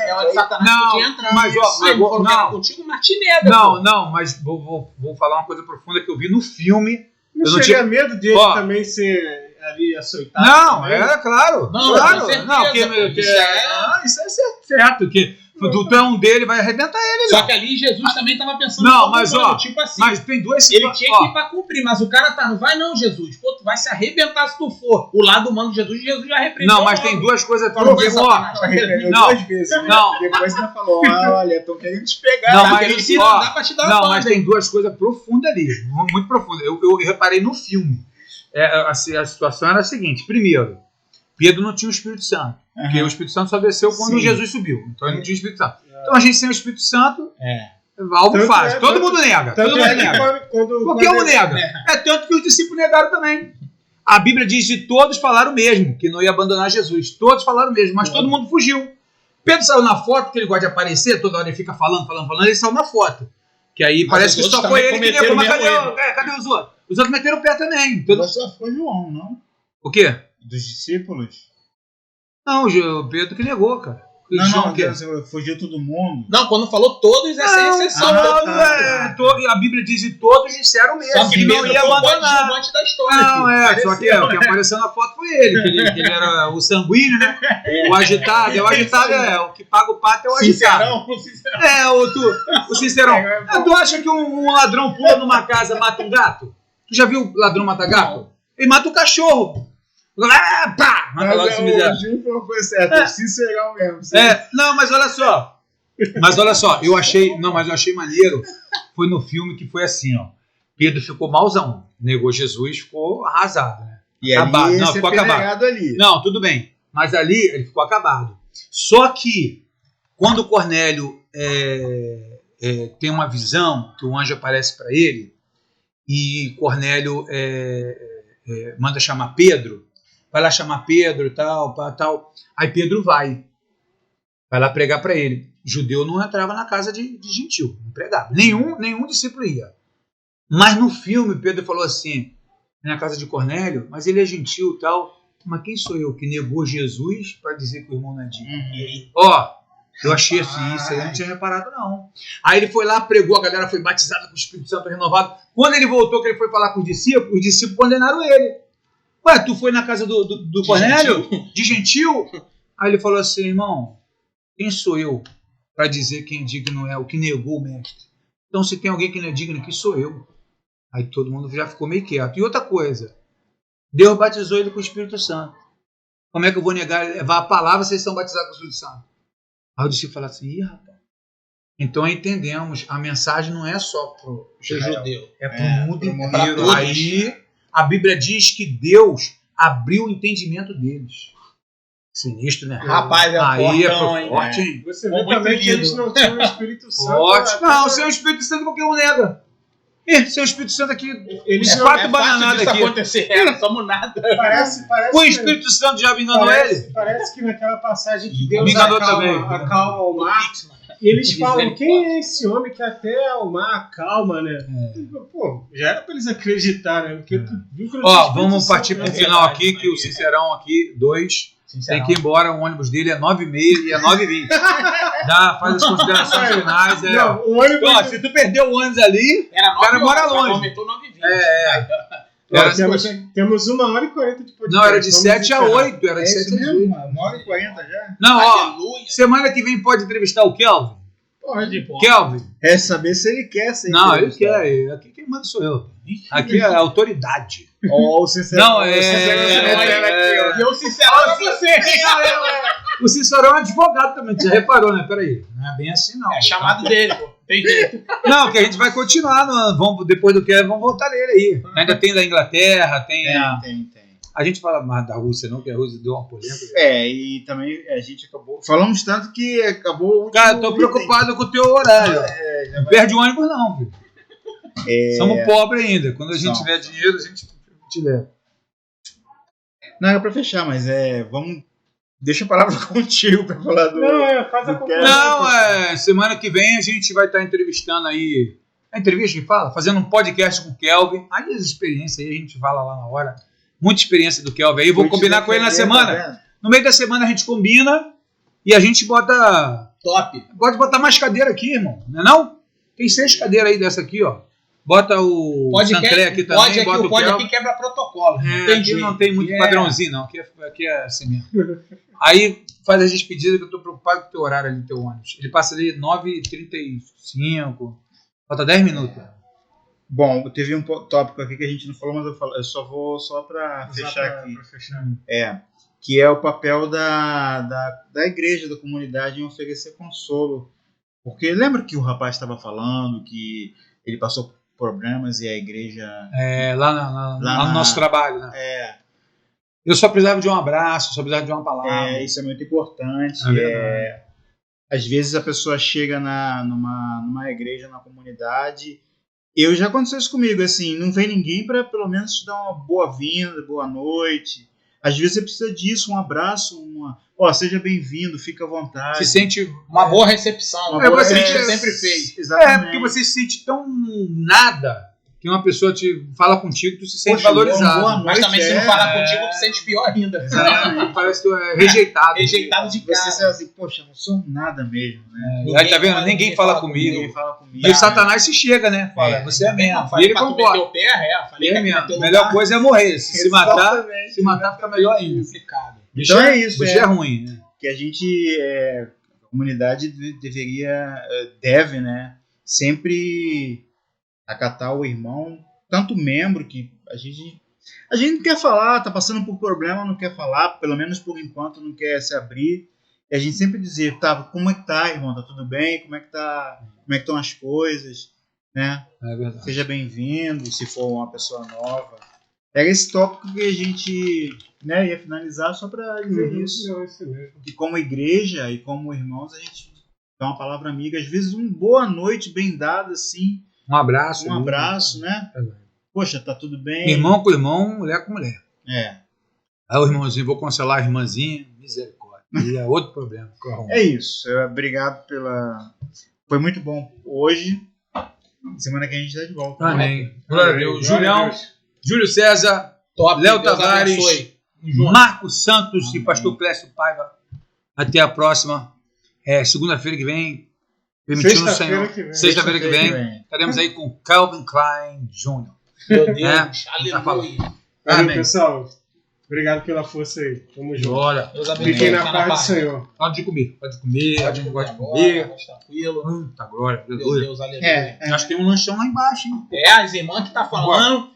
Contigo, mas te nega. Não, mas vou falar uma coisa profunda que eu vi no filme. Não tinha medo dele também ser ali açoitado? Não, também? Claro. Isso é certo. Que do tão dele vai arrebentar ele. Só que ali Jesus também estava pensando. Não, mas tipo assim. Mas tem duas situações. Ele tinha que ir para cumprir, mas o cara não vai não, Jesus. Pô, tu vai se arrebentar se tu for. O lado humano de Jesus já repreendeu. Não, mas tem duas coisas para não ver. Duas vezes. Não. Depois você falou, olha, tô querendo te pegar. Não, mas tem duas coisas profundas ali, muito profundas. Eu reparei no filme. A situação era a seguinte: primeiro, Pedro não tinha o Espírito Santo. Porque o Espírito Santo só desceu quando Jesus subiu. Então ele não tinha o Espírito Santo. Então a gente sem o Espírito Santo, algo fácil. Todo mundo nega. Qualquer um nega. Tanto que os discípulos negaram também. A Bíblia diz que todos falaram o mesmo, que não ia abandonar Jesus. Todos falaram o mesmo, mas todo mundo fugiu. Pedro saiu na foto, que ele gosta de aparecer, toda hora ele fica falando, ele saiu na foto. Que aí parece que só foi ele que negou. Mas cadê os outros? Os outros meteram o pé também. Mas só foi João, não? O quê? Dos discípulos? Não, o Pedro que negou, cara. Fugiu todo mundo. Não, quando falou todos, essa é a exceção. A Bíblia diz que todos disseram mesmo. Só que não ia abandonar. Da história, só que o que apareceu na foto foi ele. Que ele era o sanguíneo, né? O agitado. O agitado o que paga o pato é o agitado. O sincerão. Tu acha que um ladrão pula numa casa e mata um gato? Tu já viu ladrão matar gato? Ele mata o cachorro. Mata logo esse miséria. Foi certo, sincerão mesmo. Não, mas olha só. Mas olha só, eu achei maneiro. Foi no filme que foi assim, ó. Pedro ficou malzão. Negou Jesus, ficou arrasado, né? E acabado. ali Não, ficou acabado. Ali. Não, tudo bem. Mas ali ele ficou acabado. Só que quando Cornélio tem uma visão, que o anjo aparece para ele, e Cornélio manda chamar Pedro, vai lá chamar Pedro e tal. Aí Pedro vai lá pregar para ele. Judeu não entrava na casa de gentil, não pregava. Nenhum discípulo ia. Mas no filme Pedro falou assim, na casa de Cornélio, mas ele é gentil e tal. Mas quem sou eu que negou Jesus para dizer que o irmão não é digno? Eu achei assim, isso aí eu não tinha reparado não. Aí ele foi lá, pregou, a galera foi batizada com o Espírito Santo renovado. Quando ele voltou, que ele foi falar com os discípulos condenaram ele. Ué, tu foi na casa do Cornélio? De gentil? Aí ele falou assim, irmão, quem sou eu para dizer quem digno é o que negou o mestre? Então se tem alguém que não é digno aqui, sou eu. Aí todo mundo já ficou meio quieto. E outra coisa, Deus batizou ele com o Espírito Santo. Como é que eu vou levar a palavra se vocês são batizados com o Espírito Santo? Aí o discípulo fala assim, ih, rapaz. Então entendemos, a mensagem não é só para o judeu, é para o mundo inteiro. Aí a Bíblia diz que Deus abriu o entendimento deles. Sinistro, né? Rapaz, aí fortão, é forte, hein? Você vê também que eles não tinham o Espírito Santo. Forte. Não, sem o Espírito Santo qualquer um nega. Sem o Espírito Santo aqui, eles é quatro bananadas aqui. Acontecer, não somos nada. Parece o Espírito Santo já enganou ele? Parece que naquela passagem que Deus acalma o mar. E eles falam, quem é esse homem que até o mar acalma, né? Pô, já era pra eles acreditarem, né? Porque viu que vamos partir pro final aqui, que o Sincerão aqui, 2, tem que ir embora, o ônibus dele é 9h30 e é 9h20. Faz as considerações finais. Não, o ônibus... se tu perdeu o ônibus ali, o cara mora longe. Aumentou 9h20. Temos 1h40 de podcast. Não, era de 7 a 8. Era de 7 a 8. 1h40 já? Não, semana que vem pode entrevistar o Kelvin? Pode, pô. Kelvin. É saber se ele quer ser. Não, ele quer. Aqui quem manda sou eu. Aqui é a autoridade. O Sincerão. Não, E o Sincerão é você. O Sincerão é advogado também, você já reparou, né? Peraí, não é bem assim não. É chamado dele, pô. Tem jeito. Não, que a gente vai continuar, depois do que vamos voltar nele aí. Ainda tem da Inglaterra, tem. A gente fala mais da Rússia não, que a Rússia deu uma polêmica. E também a gente acabou... Falamos tanto que acabou... Cara, tô preocupado com o teu horário. Não perde o ônibus não, filho. Somos pobres ainda. Quando a gente tiver dinheiro, a gente te leva. Não, era pra fechar, mas vamos... Deixa a palavra contigo pra falar do... faz a Não, semana que vem a gente vai estar entrevistando aí... É entrevista que fala? Fazendo um podcast com o Kelvin. Aí as experiências aí a gente fala lá na hora. Muita experiência do Kelvin aí. Vou combinar com ele na semana. No meio da semana a gente combina e a gente bota... Top. Pode botar mais cadeira aqui, irmão. Não é não? Tem 6 cadeiras aí dessa aqui, ó. Bota o Sancré aqui também. O pod aqui quebra protocolo. Aqui não tem muito padrãozinho, não. Aqui é assim mesmo. Aí faz as despedidas que eu tô preocupado com o teu horário ali, teu ônibus. Ele passa ali 9h35. Falta 10 minutos. Bom, teve um tópico aqui que a gente não falou, mas eu só vou para fechar aqui. Que é o papel da igreja, da comunidade em oferecer consolo. Porque lembra que o rapaz estava falando que ele passou por problemas e a igreja... lá no nosso trabalho, né? Eu só precisava de um abraço, só precisava de uma palavra. Isso é muito importante. Às vezes a pessoa chega numa igreja, numa comunidade... Já aconteceu isso comigo, assim, não vem ninguém para pelo menos te dar uma boa-vinda, boa noite. Às vezes você precisa disso, um abraço, seja bem-vindo, fica à vontade. Se sente uma boa recepção. Você sempre fez. Exatamente. Porque você se sente tão nada que uma pessoa te fala contigo, tu se sente valorizado. Boa noite, mas também se não falar contigo, tu se sente pior ainda. Exatamente. Parece que tu é rejeitado. Rejeitado de cara. Você assim, poxa, não sou nada mesmo, né? Aí tá vendo? Ninguém fala comigo. E o Satanás se chega, né? Fala, você é mesmo. E ele concorda. Melhor coisa é morrer. Se matar fica melhor ainda. Então é isso. Bicho é ruim, né? Que a gente, a comunidade deve, né? Sempre acatar o irmão, tanto membro que a gente não quer falar, tá passando por problema, não quer falar, pelo menos por enquanto não quer se abrir. E a gente sempre dizia, tá, como é que tá, irmão? Tá tudo bem? Como é que estão as coisas? Né? É verdade. Seja bem-vindo, se for uma pessoa nova. Era esse tópico que a gente, né, ia finalizar só para dizer isso. E como igreja e como irmãos, a gente dá uma palavra amiga. Às vezes, boa noite bem dada, assim. Um abraço. Um abraço, né? É verdade. Poxa, tá tudo bem? Irmão com irmão, mulher com mulher. É. Aí o irmãozinho, vou consolar a irmãzinha, misericórdia. E é outro problema. É isso. Obrigado pela... Foi muito bom hoje. Semana que a gente tá de volta. Amém. Glória a Deus. Julião, Júlio César, Léo Tavares, Marcos Santos e pastor Clécio Paiva. Até a próxima. Segunda-feira que vem. Permitindo o Senhor. Sexta-feira que vem. Estaremos aí com Calvin Klein Jr. Meu Deus. Aleluia. Valeu, pessoal. Obrigado pela força aí. Tamo junto. Bora. Fiquem na paz do Senhor. Pode comer. Pode comer. Pode comer. Tranquilo. Muita glória. Meu Deus, aleluia. Acho que tem um lanchão lá embaixo, hein? As irmãs que tá falando